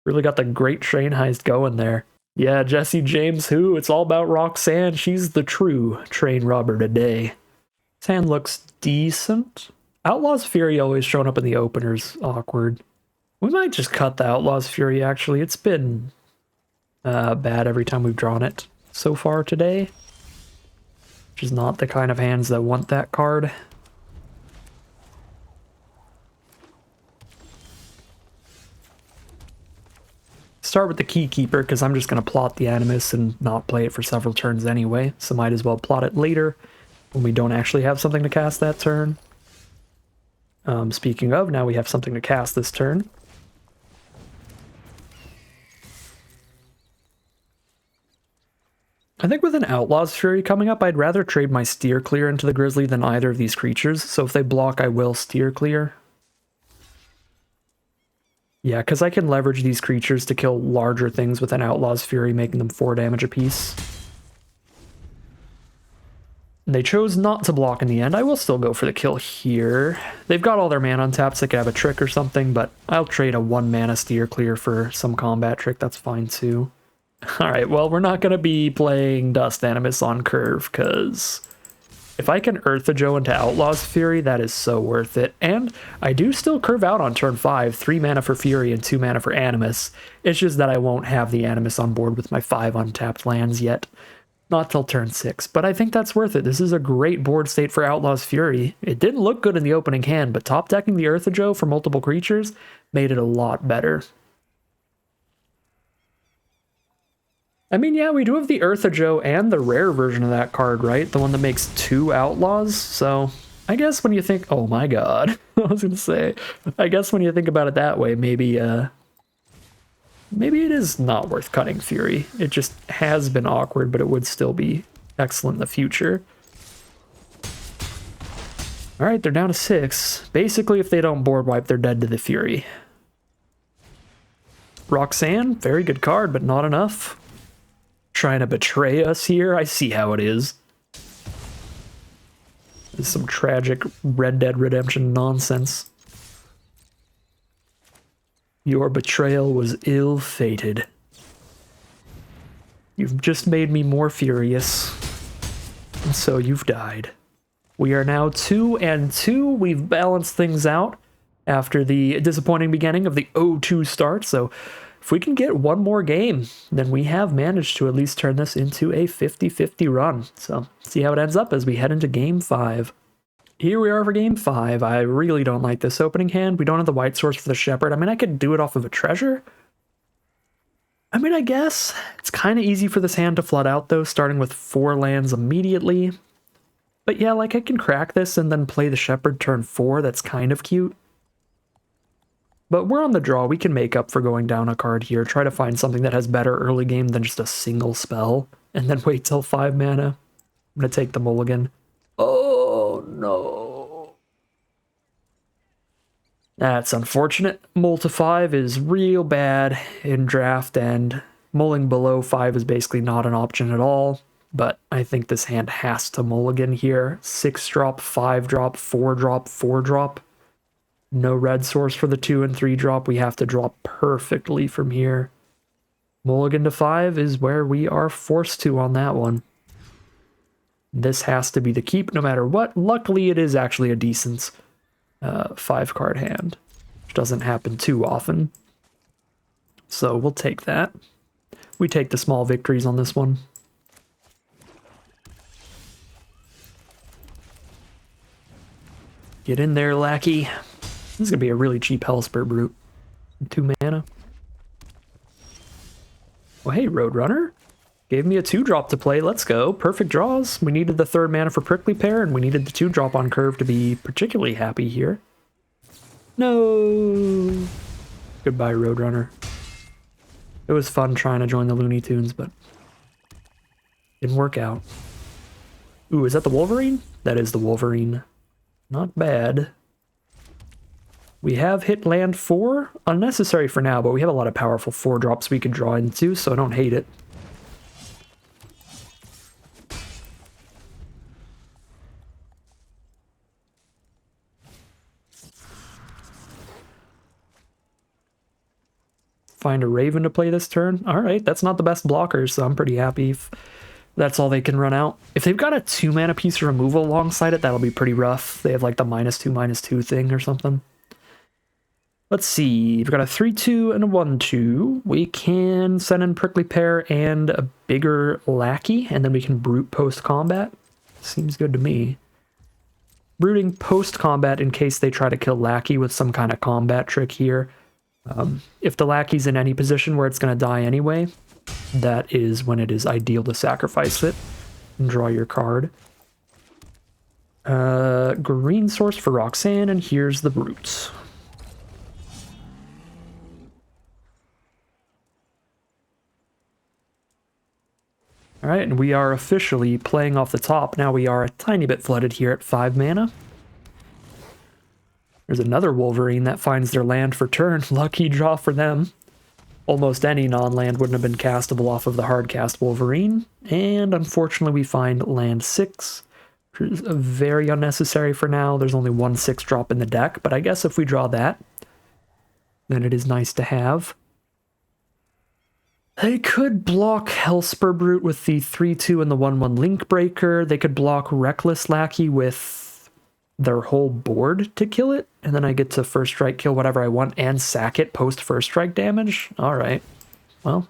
Really got the Great Train Heist going there. Yeah, Jesse James who? It's all about Roxanne. She's the true train robber today. This hand looks decent. Outlaw's Fury always showing up in the openers. Awkward. We might just cut the Outlaw's Fury, actually. It's been bad every time we've drawn it so far today. Which is not the kind of hands that want that card. Start with the Keykeeper, because I'm just going to plot the Animus and not play it for several turns anyway, so might as well plot it later when we don't actually have something to cast that turn. Speaking of, now we have something to cast this turn. I think with an Outlaw's Fury coming up, I'd rather trade my Steer Clear into the Grizzly than either of these creatures, so if they block, I will Steer Clear. Yeah, because I can leverage these creatures to kill larger things with an Outlaw's Fury, making them 4 damage apiece. And they chose not to block in the end. I will still go for the kill here. They've got all their mana untapped, so they could have a trick or something, but I'll trade a 1-mana Steer Clear for some combat trick. That's fine too. Alright, well, we're not going to be playing Dust Animus on curve, because if I can Earthajo into Outlaw's Fury, that is so worth it. And I do still curve out on turn 5, 3 mana for Fury and 2 mana for Animus. It's just that I won't have the Animus on board with my 5 untapped lands yet. Not till turn 6, but I think that's worth it. This is a great board state for Outlaw's Fury. It didn't look good in the opening hand, but top decking the Earthajo for multiple creatures made it a lot better. I mean, yeah, we do have the Earthajo and the rare version of that card, right? The one that makes 2 Outlaws, so I guess when you think, oh my god, I was gonna say, I guess when you think about it that way, maybe it is not worth cutting Fury. It just has been awkward, but it would still be excellent in the future. Alright, they're down to 6. Basically, if they don't board wipe, they're dead to the Fury. Roxanne, very good card, but not enough. Trying to betray us here? I see how it is. This is some tragic Red Dead Redemption nonsense. Your betrayal was ill-fated. You've just made me more furious. And so you've died. We are now 2-2. We've balanced things out after the disappointing beginning of the 0-2 start, so if we can get one more game, then we have managed to at least turn this into a 50-50 run. So, see how it ends up as we head into Game 5. Here we are for Game 5. I really don't like this opening hand. We don't have the white source for the Shepherd. I mean, I could do it off of a treasure. I mean, I guess it's kind of easy for this hand to flood out, though, starting with 4 lands immediately. But yeah, like, I can crack this and then play the Shepherd turn 4. That's kind of cute. But we're on the draw. We can make up for going down a card here. Try to find something that has better early game than just a single spell. And then wait till 5 mana. I'm going to take the mulligan. Oh, no. That's unfortunate. Mull to 5 is real bad in draft, and mulling below 5 is basically not an option at all. But I think this hand has to mulligan here. 6 drop, 5 drop, 4 drop, 4 drop. No red source for the 2 and 3 drop. We have to draw perfectly from here. Mulligan to 5 is where we are forced to on that one. This has to be the keep no matter what. Luckily, it is actually a decent 5-card hand, which doesn't happen too often. So we'll take that. We take the small victories on this one. Get in there, lackey. This is going to be a really cheap Hellspur Brute. 2 mana. Well, hey, Roadrunner. Gave me a 2-drop to play. Let's go. Perfect draws. We needed the 3rd mana for Prickly Pear, and we needed the 2-drop on curve to be particularly happy here. No. Goodbye, Roadrunner. It was fun trying to join the Looney Tunes, but didn't work out. Ooh, is that the Wolverine? That is the Wolverine. Not bad. We have hit land 4. Unnecessary for now, but we have a lot of powerful 4-drops we could draw into, so I don't hate it. Find a Raven to play this turn. Alright, that's not the best blockers, so I'm pretty happy if that's all they can run out. If they've got a 2-mana piece of removal alongside it, that'll be pretty rough. They have like the -2/-2 thing or something. Let's see. We've got a 3/2 and a 1/2. We can send in Prickly Pear and a bigger Lackey, and then we can Brute post-combat. Seems good to me. Brooding post-combat in case they try to kill Lackey with some kind of combat trick here. If the Lackey's in any position where it's going to die anyway, that is when it is ideal to sacrifice it and draw your card. Green source for Roxanne, and here's the Brutes. Alright, and we are officially playing off the top. Now we are a tiny bit flooded here at 5 mana. There's another Wolverine that finds their land for turn. Lucky draw for them. Almost any non-land wouldn't have been castable off of the hard cast Wolverine. And unfortunately we find land 6, which is very unnecessary for now. There's only 1 6-drop in the deck, but I guess if we draw that, then it is nice to have. They could block Hellspur Brute with the 3/2 and the 1/1 Link Breaker. They could block Reckless Lackey with their whole board to kill it, and then I get to first strike kill whatever I want and sack it post first strike damage. Alright. Well,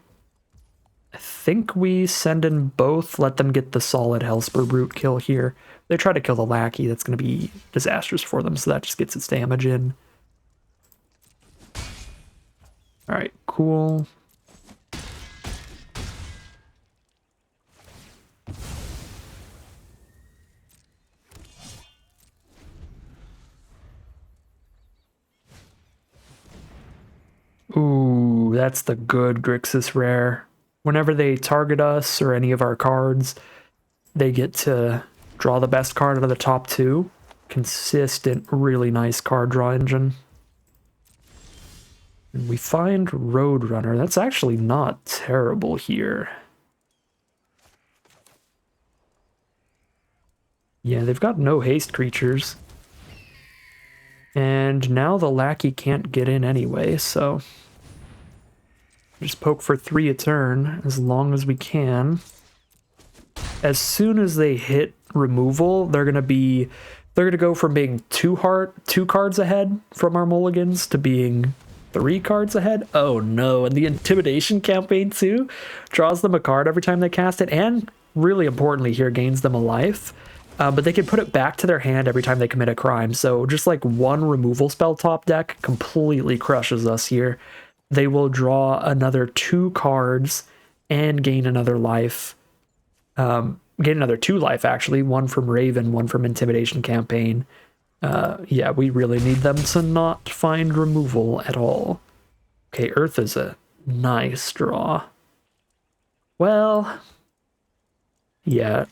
I think we send in both, let them get the solid Hellspur Brute kill here. They try to kill the Lackey, that's going to be disastrous for them, so that just gets its damage in. Alright, cool. Ooh, that's the good Grixis rare. Whenever they target us or any of our cards, they get to draw the best card out of the top 2. Consistent, really nice card draw engine. And we find Roadrunner. That's actually not terrible here. Yeah, they've got no haste creatures. And now the Lackey can't get in anyway, so just poke for 3 a turn as long as we can. As soon as they hit removal, they're gonna go from being 2 cards ahead from our mulligans to being 3 cards ahead. Oh no, and the Intimidation campaign too draws them a card every time they cast it, and really importantly here, gains them a life. But they can put it back to their hand every time they commit a crime. So just like 1 removal spell top deck completely crushes us here. they will draw another 2 cards and gain another life. Gain another 2 life, actually. 1 from Raven, 1 from Intimidation Campaign. Yeah, we really need them to not find removal at all. Okay, Earth is a nice draw. Well, yeah.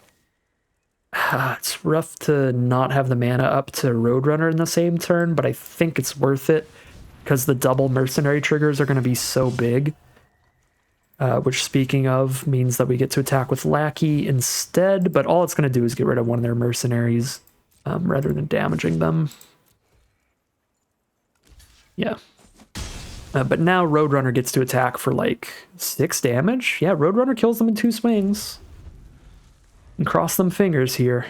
It's rough to not have the mana up to Roadrunner in the same turn, but I think it's worth it because the double mercenary triggers are going to be so big. Which, speaking of, means that we get to attack with Lackey instead, but all it's going to do is get rid of one of their mercenaries rather than damaging them. Yeah. But now Roadrunner gets to attack for like 6 damage. Yeah, Roadrunner kills them in 2 swings. And cross them fingers here.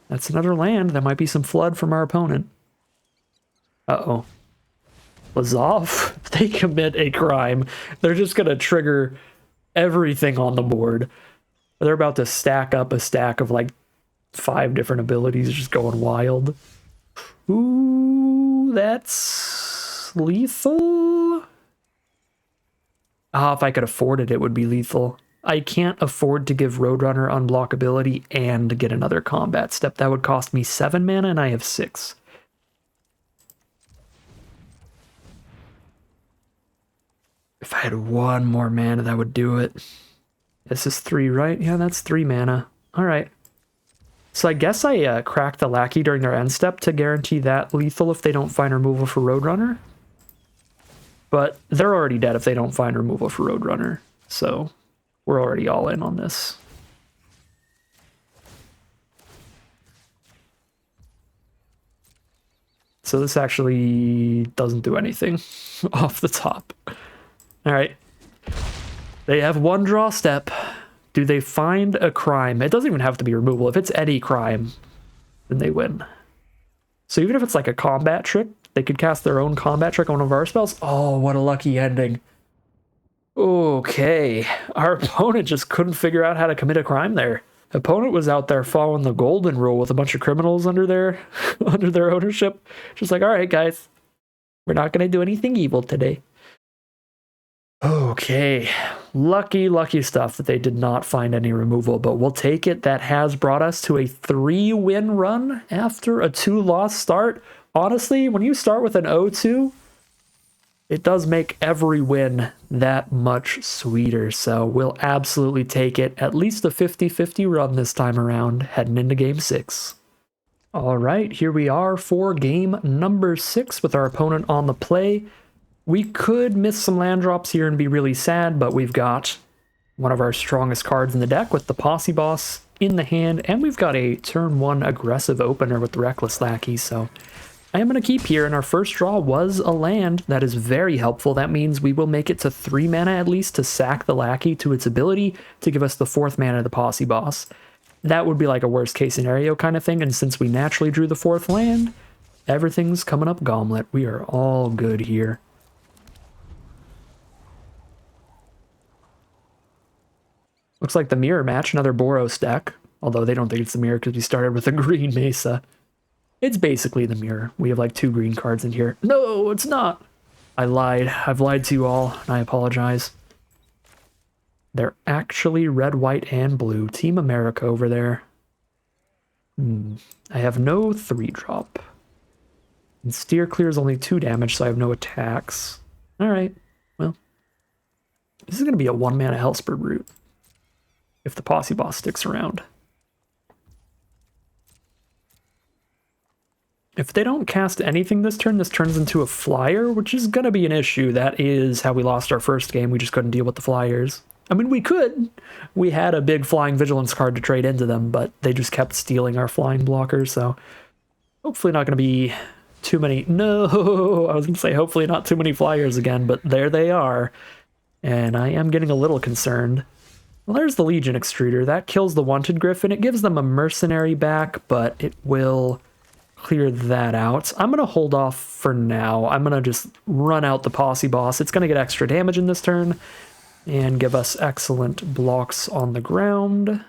That's another land. That might be some flood from our opponent. Uh-oh. Lazov, if they commit a crime, they're just going to trigger everything on the board. They're about to stack up a stack of like 5 different abilities just going wild. Ooh, that's lethal. If I could afford it, it would be lethal. I can't afford to give Roadrunner unblockability and get another combat step. That would cost me 7 mana and I have 6. If I had 1 more mana, that would do it. This is 3, right? Yeah, that's 3 mana. All right. So I guess I cracked the Lackey during their end step to guarantee that lethal if they don't find removal for Roadrunner. But they're already dead if they don't find removal for Roadrunner. So we're already all in on this. So this actually doesn't do anything off the top. All right. They have 1 draw step. Do they find a crime? It doesn't even have to be removal. If it's any crime, then they win. So even if it's like a combat trick, they could cast their own combat trick on one of our spells. Oh, what a lucky ending. Okay. Our opponent just couldn't figure out how to commit a crime there. Opponent was out there following the golden rule with a bunch of criminals under their under their ownership. Just like, all right, guys, we're not going to do anything evil today. Okay. Lucky stuff that they did not find any removal, but we'll take it. That has brought us to a 3-win run after a 2-loss start. Honestly, when you start with an 0-2, it does make every win that much sweeter. So we'll absolutely take it. At least a 50-50 run this time around, heading into game 6. All right, here we are for game number 6 with our opponent on the play. We could miss some land drops here and be really sad, but we've got one of our strongest cards in the deck with the Posse Boss in the hand, and we've got a turn 1 aggressive opener with the Reckless Lackey, so I am going to keep here, and our first draw was a land. That is very helpful. That means we will make it to 3 mana at least to sack the Lackey to its ability to give us the 4th mana of the Posse Boss. That would be like a worst case scenario kind of thing, and since we naturally drew the 4th land, everything's coming up gauntlet. We are all good here. Looks like the mirror match, another Boros deck. Although they don't think it's the mirror because we started with a green Mesa. It's basically the mirror. We have like 2 green cards in here. No, it's not. I lied. I've lied to you all, and I apologize. They're actually red, white, and blue. Team America over there. I have no 3-drop. And Steer clears only 2 damage, so I have no attacks. Alright, well. This is going to be a 1-mana Hellspur Root. If the Posse Boss sticks around. If they don't cast anything this turn, this turns into a flyer, which is going to be an issue. That is how we lost our first game. We just couldn't deal with the flyers. I mean, we could. We had a big flying vigilance card to trade into them, but they just kept stealing our flying blockers, so hopefully not going to be too many. No, I was going to say hopefully not too many flyers again, but there they are. And I am getting a little concerned. Well, there's the Legion Extruder. That kills the Wanted Griffin. It gives them a mercenary back, but it will clear that out. I'm going to hold off for now. I'm going to just run out the Posse Boss. It's going to get extra damage in this turn and give us excellent blocks on the ground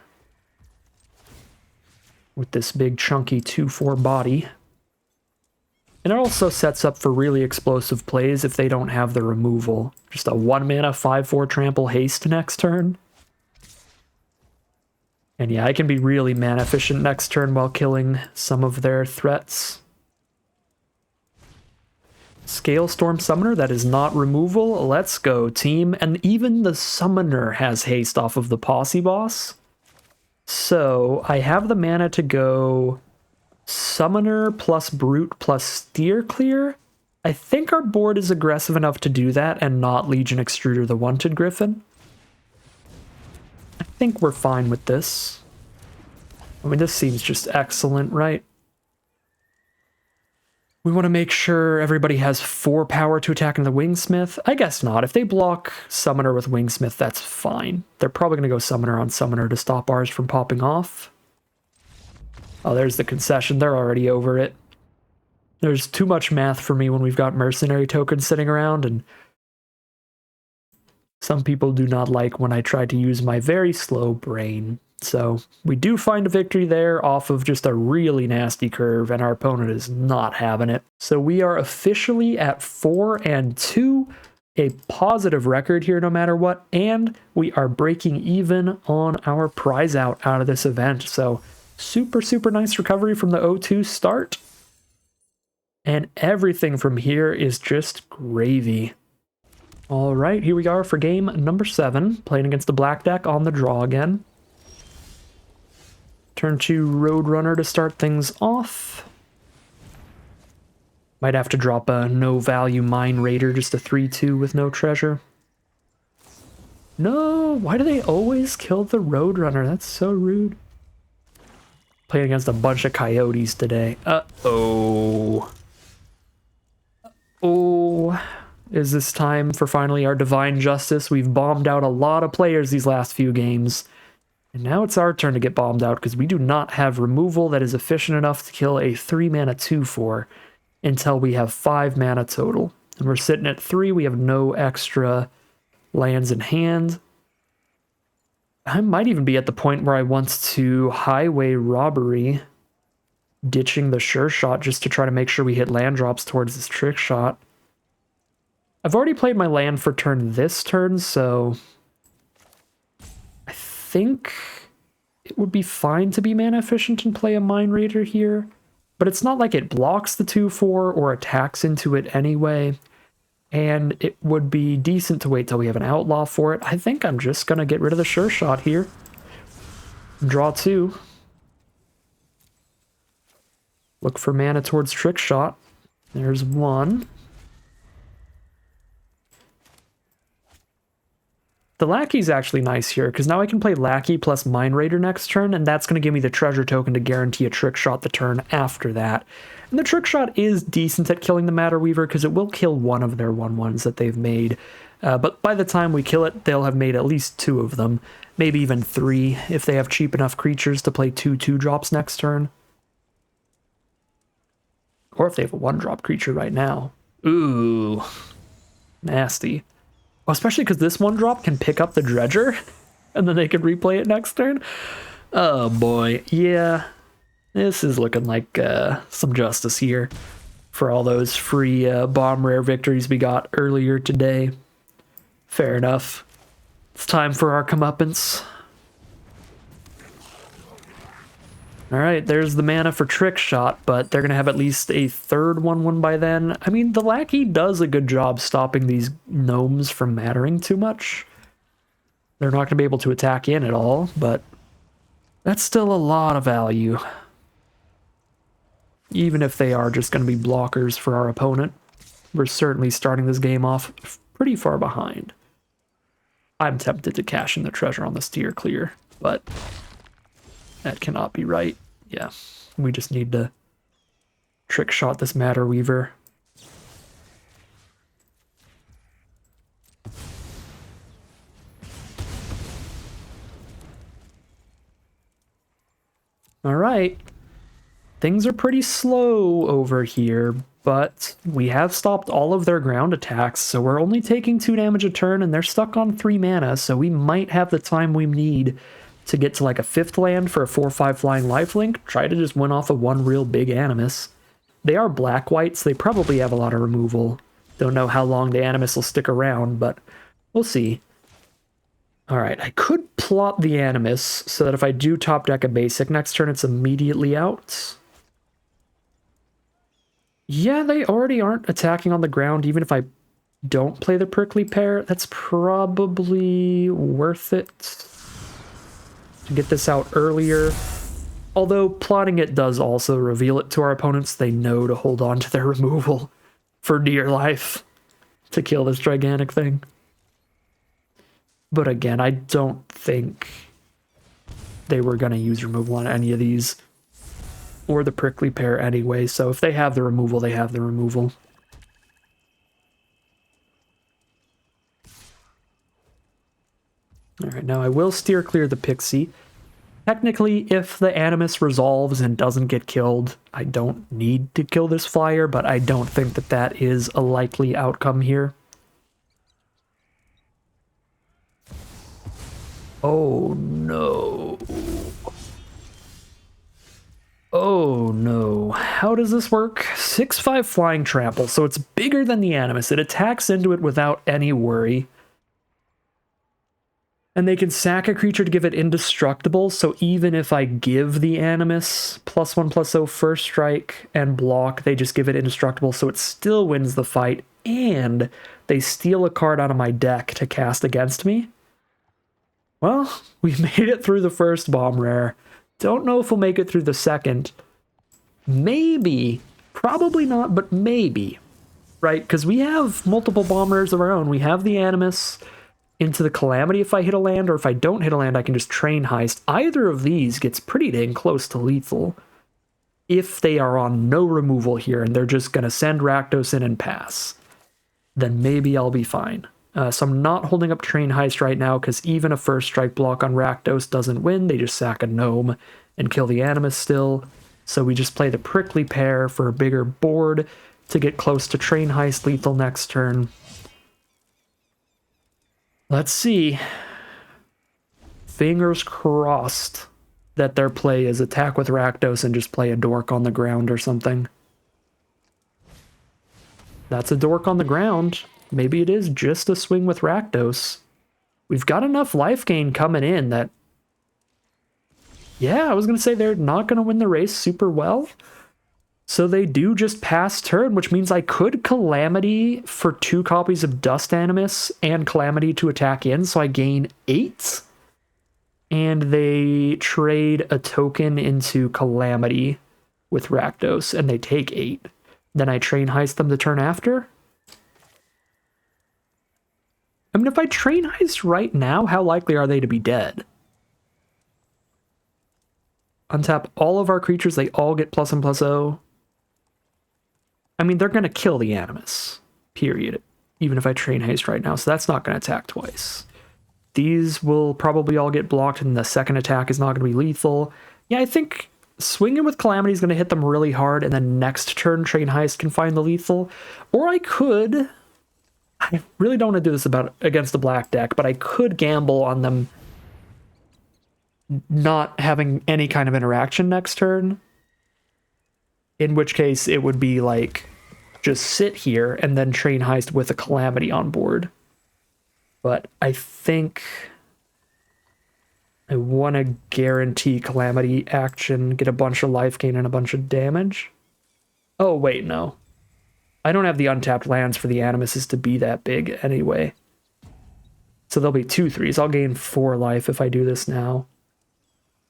with this big chunky 2/4 body. And it also sets up for really explosive plays if they don't have the removal. Just a 1 mana 5/4 trample haste next turn. And yeah, I can be really mana efficient next turn while killing some of their threats. Scalestorm Summoner, that is not removal. Let's go, team. And even the Summoner has haste off of the Posse Boss. So I have the mana to go Summoner plus Brute plus Steer Clear. I think our board is aggressive enough to do that and not Legion Extruder the Wanted Griffin. I think we're fine with this. I mean, this seems just excellent, right? We want to make sure everybody has 4 power to attack in the Wingsmith. I guess not. If they block Summoner with Wingsmith, that's fine. They're probably going to go Summoner on Summoner to stop ours from popping off. Oh, there's the concession. They're already over it. There's too much math for me when we've got mercenary tokens sitting around, and some people do not like when I try to use my very slow brain. So we do find a victory there off of just a really nasty curve, and our opponent is not having it. So we are officially at 4-2, a positive record here no matter what, and we are breaking even on our prize out of this event. So super, super nice recovery from the 0-2 start. And everything from here is just gravy. All right, here we are for game number 7, playing against the black deck on the draw again. Turn 2 Roadrunner to start things off. Might have to drop a no-value Mine Raider, just a 3/2 with no treasure. No, why do they always kill the Roadrunner? That's so rude. Playing against a bunch of coyotes today. Uh-oh. Oh, is this time for finally our divine justice? We've bombed out a lot of players these last few games. And now it's our turn to get bombed out because we do not have removal that is efficient enough to kill a 3-mana 2/4 until we have 5 mana total. And we're sitting at 3. We have no extra lands in hand. I might even be at the point where I want to highway robbery, ditching the sure shot just to try to make sure we hit land drops towards this trick shot. I've already played my land for turn this turn, so I think it would be fine to be mana efficient and play a Mine Raider here, but it's not like it blocks the 2/4 or attacks into it anyway, and it would be decent to wait till we have an outlaw for it. I think I'm just going to get rid of the sure shot here. Draw 2. Look for mana towards trick shot. There's 1. The Lackey's actually nice here, because now I can play Lackey plus Mine Raider next turn, and that's going to give me the treasure token to guarantee a trick shot the turn after that. And the trick shot is decent at killing the Matter Weaver, because it will kill one of their 1/1s that they've made. But by the time we kill it, they'll have made at least 2 of them, maybe even 3, if they have cheap enough creatures to play 2 2-drops next turn. Or if they have a 1-drop creature right now. Ooh, nasty. Especially because this 1-drop can pick up the Dredger, and then they can replay it next turn. Oh boy, yeah. This is looking like some justice here for all those free bomb rare victories we got earlier today. Fair enough. It's time for our comeuppance. Alright, there's the mana for Trick Shot, but they're going to have at least a third 1/1 by then. I mean, the Lackey does a good job stopping these gnomes from mattering too much. They're not going to be able to attack in at all, but that's still a lot of value. Even if they are just going to be blockers for our opponent. We're certainly starting this game off pretty far behind. I'm tempted to cash in the treasure on the Steer Clear, but that cannot be right. Yeah, we just need to trick shot this Matter Weaver. All right. Things are pretty slow over here, but we have stopped all of their ground attacks, so we're only taking 2 damage a turn, and they're stuck on 3 mana, so we might have the time we need to get to like a 5th land for a 4/5 flying lifelink. Try to just win off of 1 real big Animus. They are black-white, so they probably have a lot of removal. Don't know how long the Animus will stick around, but we'll see. Alright, I could plot the Animus so that if I do top deck a basic next turn, it's immediately out. Yeah, they already aren't attacking on the ground, even if I don't play the Prickly Pear. That's probably worth it to get this out earlier. Although plotting it does also reveal it to our opponents. They know to hold on to their removal for dear life to kill this gigantic thing. But again, I don't think they were going to use removal on any of these. Or the Prickly Pear anyway, so if they have the removal, they have the removal. Alright, now I will steer clear the Pixie. Technically, if the Animus resolves and doesn't get killed, I don't need to kill this flyer, but I don't think that that is a likely outcome here. Oh no. Oh no. How does this work? 6/5 flying trample, so it's bigger than the Animus. It attacks into it without any worry. And they can sack a creature to give it indestructible, so even if I give the Animus +1/+0 first strike and block, they just give it indestructible, so it still wins the fight, and they steal a card out of my deck to cast against me. Well, we made it through the first bomb rare. Don't know if we'll make it through the second. Maybe. Probably not, but maybe. Right? Because we have multiple bomb rares of our own. We have the Animus into the Calamity if I hit a land, or if I don't hit a land, I can just Train Heist. Either of these gets pretty dang close to lethal if they are on no removal here and they're just going to send Rakdos in and pass. Then maybe I'll be fine. So I'm not holding up Train Heist right now because even a first strike block on Rakdos doesn't win. They just sack a gnome and kill the Animus still. So we just play the Prickly Pear for a bigger board to get close to Train Heist lethal next turn. Let's see. Fingers crossed that their play is attack with Rakdos and just play a dork on the ground or something. That's a dork on the ground. Maybe it is just a swing with Rakdos. We've got enough life gain coming in that... Yeah, I was going to say they're not going to win the race super well. So they do just pass turn, which means I could Calamity for 2 copies of Dust Animus and Calamity to attack in, so I gain 8. And they trade a token into Calamity with Rakdos, and they take 8. Then I Train Heist them the turn after. I mean, if I Train Heist right now, how likely are they to be dead? Untap all of our creatures, they all get +1/+0. I mean, they're going to kill the Animus, period, even if I Train Haste right now, so that's not going to attack twice. These will probably all get blocked, and the second attack is not going to be lethal. Yeah, I think swinging with Calamity is going to hit them really hard, and then next turn Train Heist can find the lethal. Or I could... I really don't want to do this against the black deck, but I could gamble on them not having any kind of interaction next turn. In which case, it would be like, just sit here and then Train Heist with a Calamity on board. But I think I want to guarantee Calamity action, get a bunch of life gain and a bunch of damage. Oh, wait, no. I don't have the untapped lands for the Animuses to be that big anyway. So there'll be 2/3s. I'll gain 4 life if I do this now.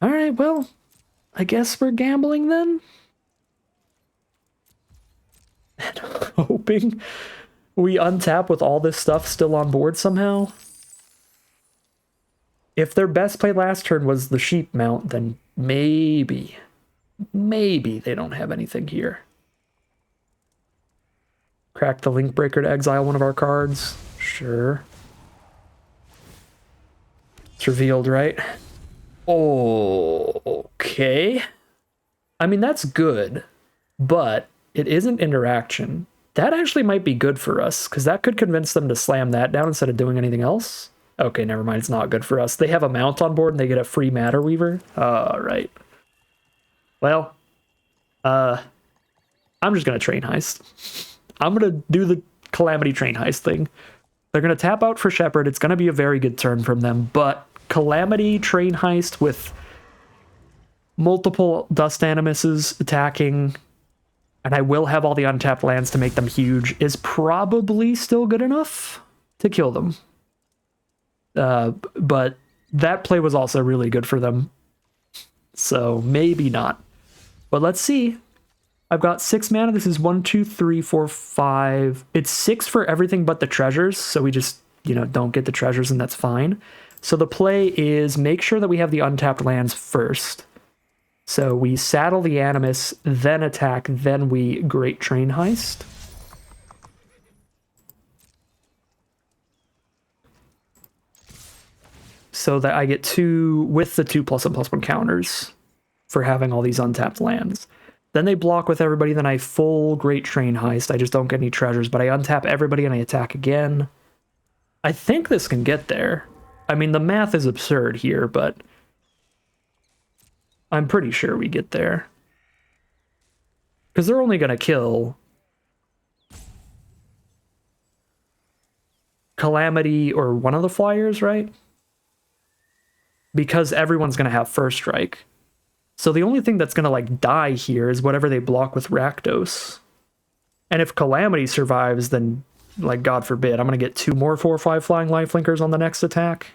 Alright, well, I guess we're gambling then? And hoping we untap with all this stuff still on board somehow. If their best play last turn was the sheep mount, then maybe they don't have anything here. Crack the Link Breaker to exile one of our cards. Sure. It's revealed, right? Oh, okay. I mean, that's good, but it isn't interaction. That actually might be good for us, because that could convince them to slam that down instead of doing anything else. Okay, never mind. It's not good for us. They have a mount on board and they get a free Matter Weaver. All right. Well, I'm just going to train heist. I'm going to do the Calamity train heist thing. They're going to tap out for Shepherd. It's going to be a very good turn from them, but Calamity train heist with multiple Dust Animuses attacking, and I will have all the untapped lands to make them huge, is probably still good enough to kill them. But that play was also really good for them. So maybe not. But let's see. I've got 6 mana. This is 1, 2, 3, 4, 5. It's 6 for everything but the treasures. So we just, don't get the treasures, and that's fine. So the play is make sure that we have the untapped lands first. So we saddle the Animus, then attack, then we Great Train Heist. So that I get 2 with the 2+1/+1 counters for having all these untapped lands. Then they block with everybody, then I full Great Train Heist. I just don't get any treasures, but I untap everybody and I attack again. I think this can get there. I mean, the math is absurd here, but I'm pretty sure we get there. Because they're only going to kill Calamity or one of the flyers, right? Because everyone's going to have first strike. So the only thing that's going to die here is whatever they block with Rakdos. And if Calamity survives, then God forbid, I'm going to get 2 more 4/5 flying lifelinkers on the next attack.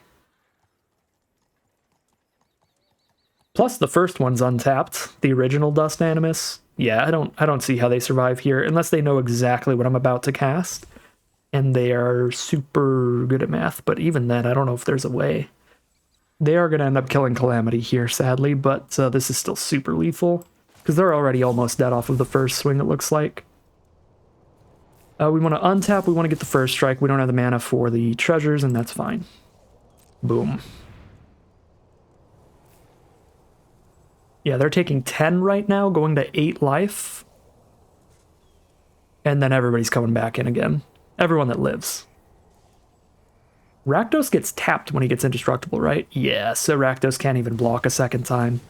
Plus the first one's untapped, the original Dust Animus. Yeah, I don't see how they survive here unless they know exactly what I'm about to cast. And they are super good at math, but even then, I don't know if there's a way. They are going to end up killing Calamity here, sadly, but this is still super lethal, because they're already almost dead off of the first swing, it looks like. We want to untap, we want to get the first strike, we don't have the mana for the treasures, and that's fine. Boom. Yeah, they're taking 10 right now, going to 8 life. And then everybody's coming back in again. Everyone that lives. Rakdos gets tapped when he gets indestructible, right? Yeah, so Rakdos can't even block a second time.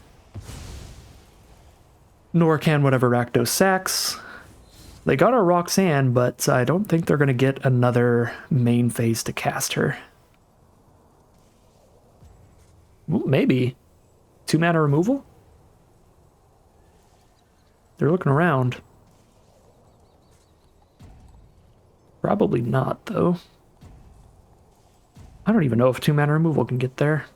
Nor can whatever Rakdos sacks. They got our Roxanne, but I don't think they're going to get another main phase to cast her. Well, maybe. 2 mana removal? They're looking around. Probably not, though. I don't even know if 2 mana removal can get there.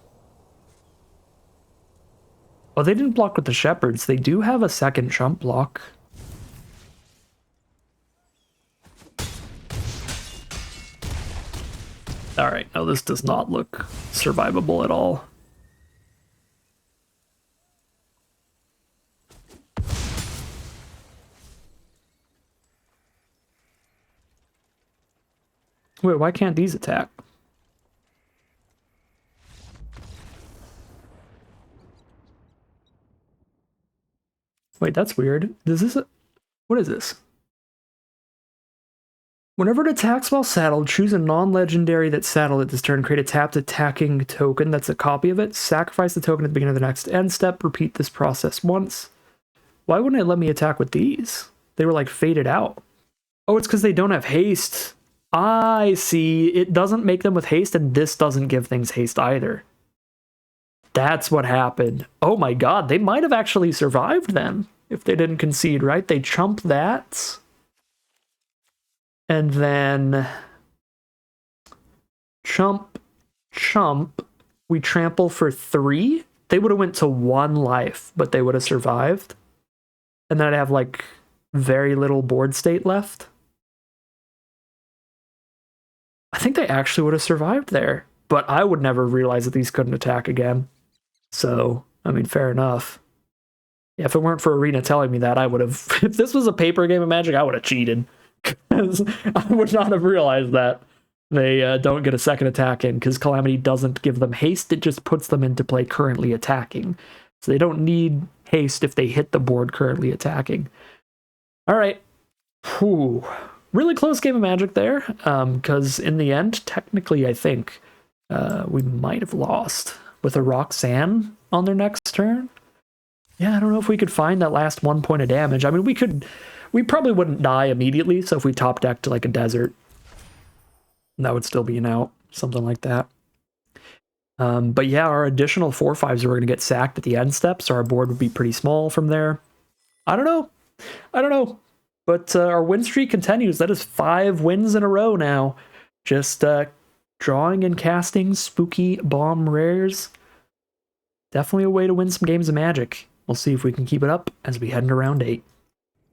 Oh, they didn't block with the Shepherds. They do have a second chump block. Alright, no, this does not look survivable at all. Wait, why can't these attack? Wait, that's weird. What is this? Whenever it attacks while saddled, choose a non-legendary that's saddled at this turn. Create a tapped attacking token that's a copy of it. Sacrifice the token at the beginning of the next end step. Repeat this process once. Why wouldn't it let me attack with these? They were faded out. Oh, it's because they don't have haste. I see. It doesn't make them with haste, and this doesn't give things haste either. That's what happened. Oh my god, they might have actually survived then, if they didn't concede, right? They chump that. And then chump, we trample for 3. They would have went to 1 life, but they would have survived. And then I'd have very little board state left. I think they actually would have survived there, but I would never realize that these couldn't attack again. So, I mean, fair enough. Yeah, if it weren't for Arena telling me that, I would have... If this was a paper game of Magic, I would have cheated. Because I would not have realized that they don't get a second attack in, because Calamity doesn't give them haste, it just puts them into play currently attacking. So they don't need haste if they hit the board currently attacking. Alright. Whew. Really close game of Magic there, because in the end, technically, I think we might have lost with a Roxanne on their next turn. Yeah, I don't know if we could find that last 1 point of damage. I mean, we could We probably wouldn't die immediately, so if we top deck to like a desert, that would still be an out, something like that. But yeah, our additional 4/5s are going to get sacked at the end step, so our board would be pretty small from there. I don't know. But our win streak continues. That is 5 wins in a row now. Just drawing and casting spooky bomb rares. Definitely a way to win some games of Magic. We'll see if we can keep it up as we head into round 8.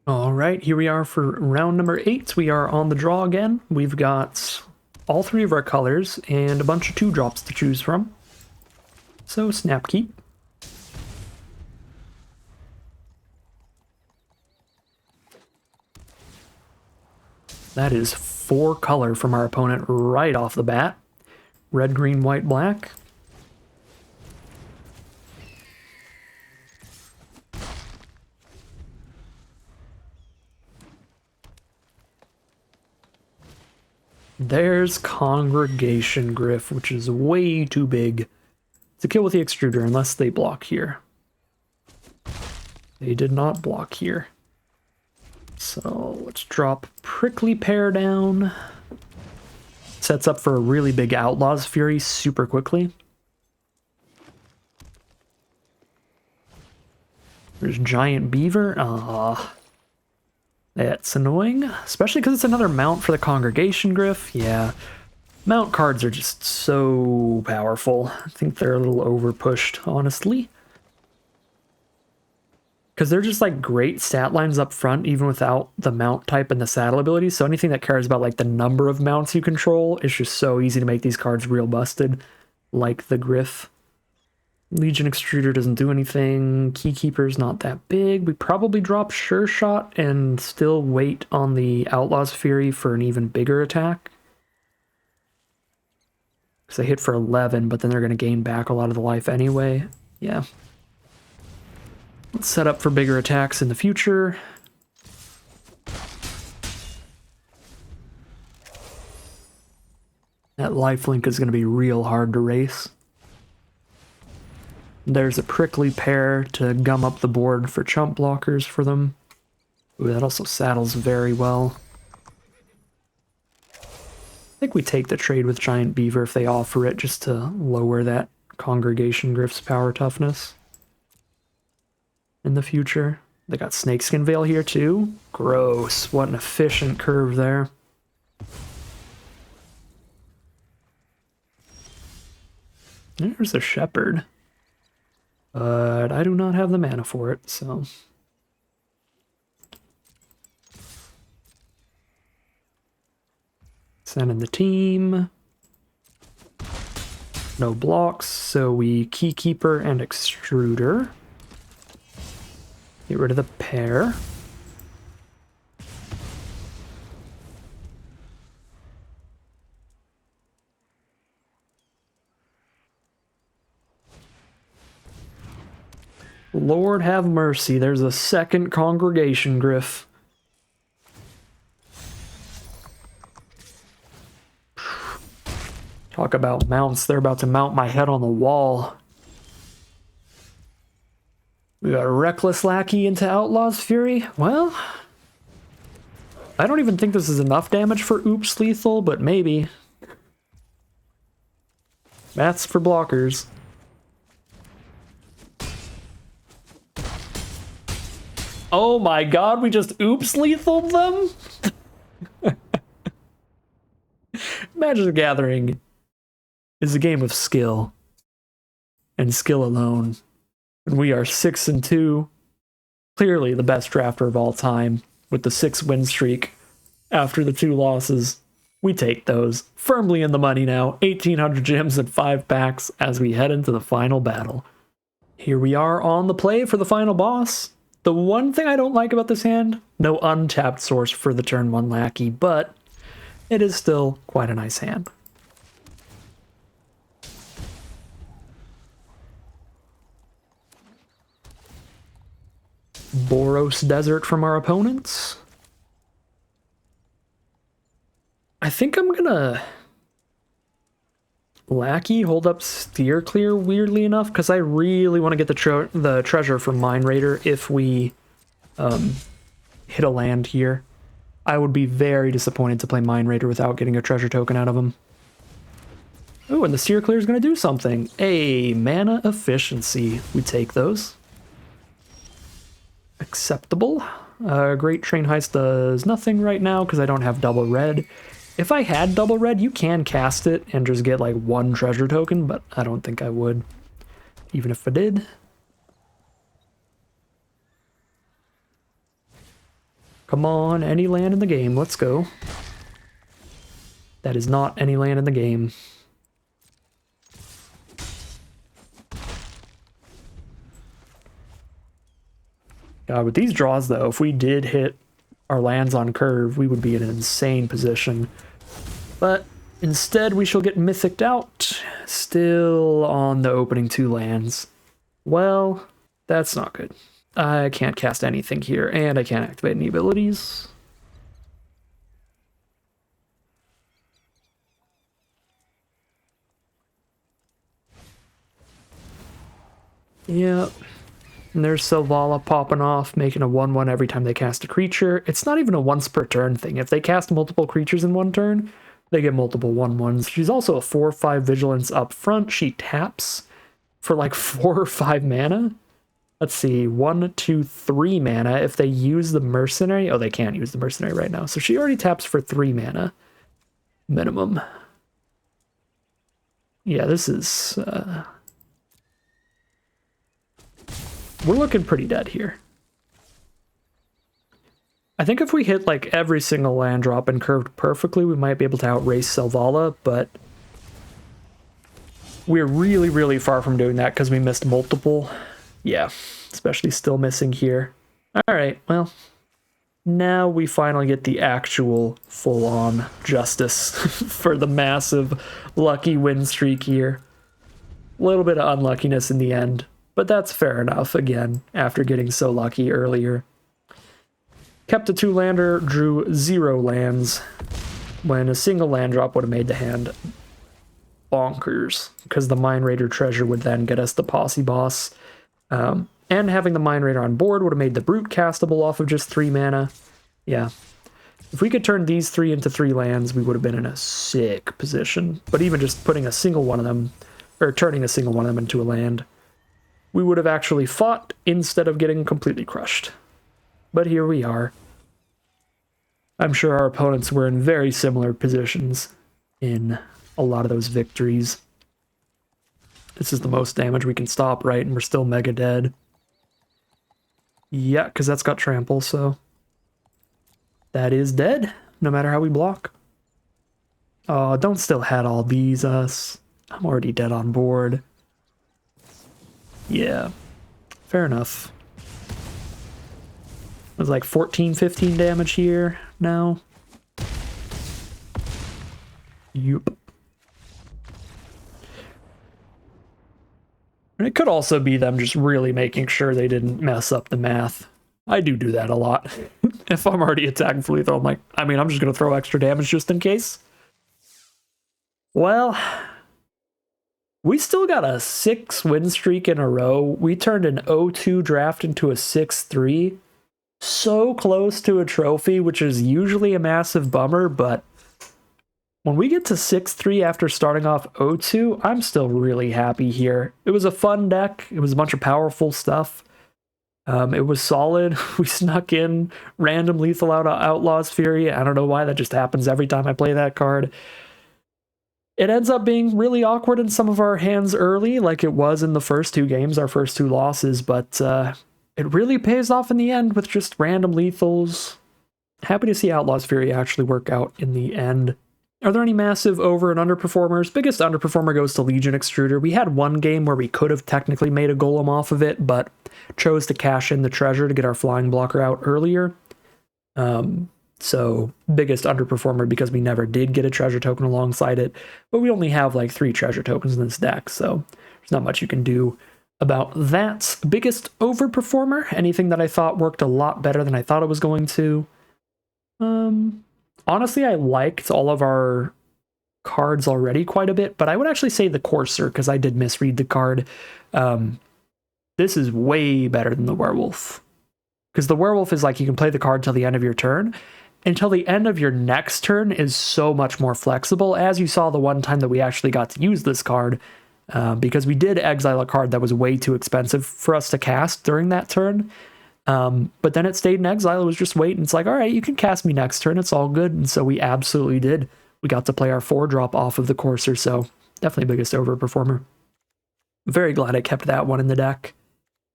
All right, here we are for round number 8. We are on the draw again. We've got all 3 of our colors and a bunch of 2-drops to choose from. So snap keep. That is 4 color from our opponent right off the bat. Red, green, white, black. There's Congregation Gryff, which is way too big to kill with the extruder unless they block here. They did not block here. So let's drop Prickly Pear down. Sets up for a really big Outlaws Fury super quickly. There's Giant Beaver. That's annoying, especially because it's another mount for the Congregation Gryff. Yeah, mount cards are just so powerful. I think they're a little overpushed, honestly. Because they're just like great stat lines up front, even without the mount type and the saddle ability. So anything that cares about like the number of mounts you control, it's just so easy to make these cards real busted, like the Gryff. Legion Extruder doesn't do anything. Keykeeper's not that big. We probably drop Sure Shot and still wait on the Outlaw's Fury for an even bigger attack. Because they hit for 11, but then they're going to gain back a lot of the life anyway. Yeah. Let's set up for bigger attacks in the future. That lifelink is going to be real hard to race. There's a Prickly Pear to gum up the board for chump blockers for them. Ooh, that also saddles very well. I think we take the trade with Giant Beaver if they offer it, just to lower that Congregation Gryff's power toughness in the future. They got Snakeskin Veil here too. Gross. What an efficient curve there. There's a Shepherd. But I do not have the mana for it, so... Send in the team. No blocks, so we Keykeeper and Extruder. Get rid of the pair. Lord have mercy, there's a second Congregation Gryff. Talk about mounts, they're about to mount my head on the wall. We got a Reckless Lackey into Outlaw's Fury. Well, I don't even think this is enough damage for Oops Lethal, but maybe. That's for blockers. Oh my god, we just Oops Lethaled them? Magic the Gathering is a game of skill. And skill alone. And we are 6-2. Clearly the best drafter of all time. With the 6-win streak. After the 2 losses. We take those. Firmly in the money now. 1,800 gems and 5 packs as we head into the final battle. Here we are on the play for the final boss. The one thing I don't like about this hand, no untapped source for the turn 1 Lackey, but it is still quite a nice hand. Boros Desert from our opponents. I think I'm gonna Lackey hold up Steer Clear weirdly enough, because I really want to get the treasure from Mine Raider if we hit hit a land here. I would be very disappointed to play Mine Raider without getting a treasure token out of him. Oh, and the Seer Clear is going to do something. A mana efficiency. We take those. Acceptable. Great Train Heist does nothing right now because I don't have double red. If I had double red, you can cast it and just get like one treasure token, but I don't think I would, even if I did. Come on, any land in the game, let's go. That is not any land in the game. God, with these draws, though, if we did hit our lands on curve, we would be in an insane position. But instead, we shall get mythiced out, still on the opening 2 lands. Well, that's not good. I can't cast anything here, and I can't activate any abilities. Yep. And there's Selvala popping off, making a 1/1 every time they cast a creature. It's not even a once per turn thing. If they cast multiple creatures in one turn, they get multiple 1/1s. She's also a 4/5 vigilance up front. She taps for like 4 or 5 mana. Let's see, 1, 2, 3 mana. If they use the mercenary, oh, they can't use the mercenary right now. So she already taps for 3 mana minimum. Yeah, this is... we're looking pretty dead here. I think if we hit like every single land drop and curved perfectly, we might be able to outrace Selvala, but we're really, really far from doing that because we missed multiple. Yeah, especially still missing here. All right, well, now we finally get the actual full-on justice for the massive lucky win streak here. A little bit of unluckiness in the end. But that's fair enough, again, after getting so lucky earlier. Kept a 2-lander, drew 0 lands, when a single land drop would have made the hand bonkers, because the Mine Raider treasure would then get us the Posse Boss. And having the Mine Raider on board would have made the Brute castable off of just 3 mana. Yeah. If we could turn these 3 into 3 lands, we would have been in a sick position. But even just putting a single one of them, or turning a single one of them into a land, we would have actually fought instead of getting completely crushed. But here we are. I'm sure our opponents were in very similar positions in a lot of those victories. This is the most damage we can stop, right? And we're still mega dead. Yeah, because that's got trample, so... that is dead, no matter how we block. Oh, don't still hat all these us. I'm already dead on board. Yeah, fair enough. It was like 14, 15 damage here now. Yup. And it could also be them just really making sure they didn't mess up the math. I do that a lot. If I'm already attacking for lethal, I'm like, I'm just going to throw extra damage just in case. Well... we still got a 6 win streak in a row. We turned an 0-2 draft into a 6-3. So close to a trophy, which is usually a massive bummer, but when we get to 6-3 after starting off 0-2, I'm still really happy here. It was a fun deck. It was a bunch of powerful stuff. It was solid. We snuck in random lethal out of Outlaws Fury. I don't know why, that just happens every time I play that card. It ends up being really awkward in some of our hands early, like it was in the first 2 games, our first 2 losses, but it really pays off in the end with just random lethals. Happy to see Outlaws Fury actually work out in the end. Are there any massive over and underperformers? Biggest underperformer goes to Legion Extruder. We had one game where we could have technically made a golem off of it, but chose to cash in the treasure to get our flying blocker out earlier. So, biggest underperformer because we never did get a treasure token alongside it, but we only have like 3 treasure tokens in this deck, so there's not much you can do about that. Biggest overperformer, anything that I thought worked a lot better than I thought it was going to. Honestly, I liked all of our cards already quite a bit, but I would actually say the Courser, because I did misread the card. This is way better than the Werewolf. Because the werewolf is like you can play the card till the end of your turn. Until the end of your next turn is so much more flexible, as you saw the one time that we actually got to use this card, because we did exile a card that was way too expensive for us to cast during that turn. But then it stayed in exile. It was just waiting. It's like, all right, you can cast me next turn. It's all good. And so we absolutely did. We got to play our 4-drop off of the Courser, so definitely biggest overperformer. Very glad I kept that one in the deck.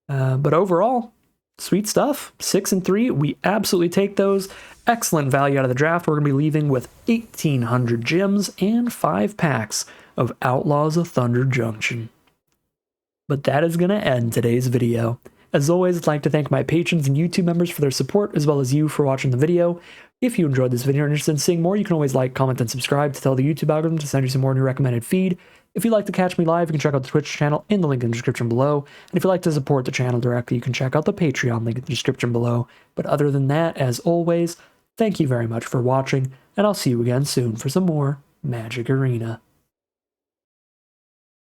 But overall, sweet stuff. 6 and 3, we absolutely take those. Excellent value out of the draft. We're going to be leaving with 1,800 gems and 5 packs of Outlaws of Thunder Junction. But that is going to end today's video. As always, I'd like to thank my patrons and YouTube members for their support, as well as you for watching the video. If you enjoyed this video and are interested in seeing more, you can always like, comment, and subscribe to tell the YouTube algorithm to send you some more new recommended feed. If you'd like to catch me live, you can check out the Twitch channel in the link in the description below. And if you'd like to support the channel directly, you can check out the Patreon link in the description below. But other than that, as always, thank you very much for watching, and I'll see you again soon for some more Magic Arena.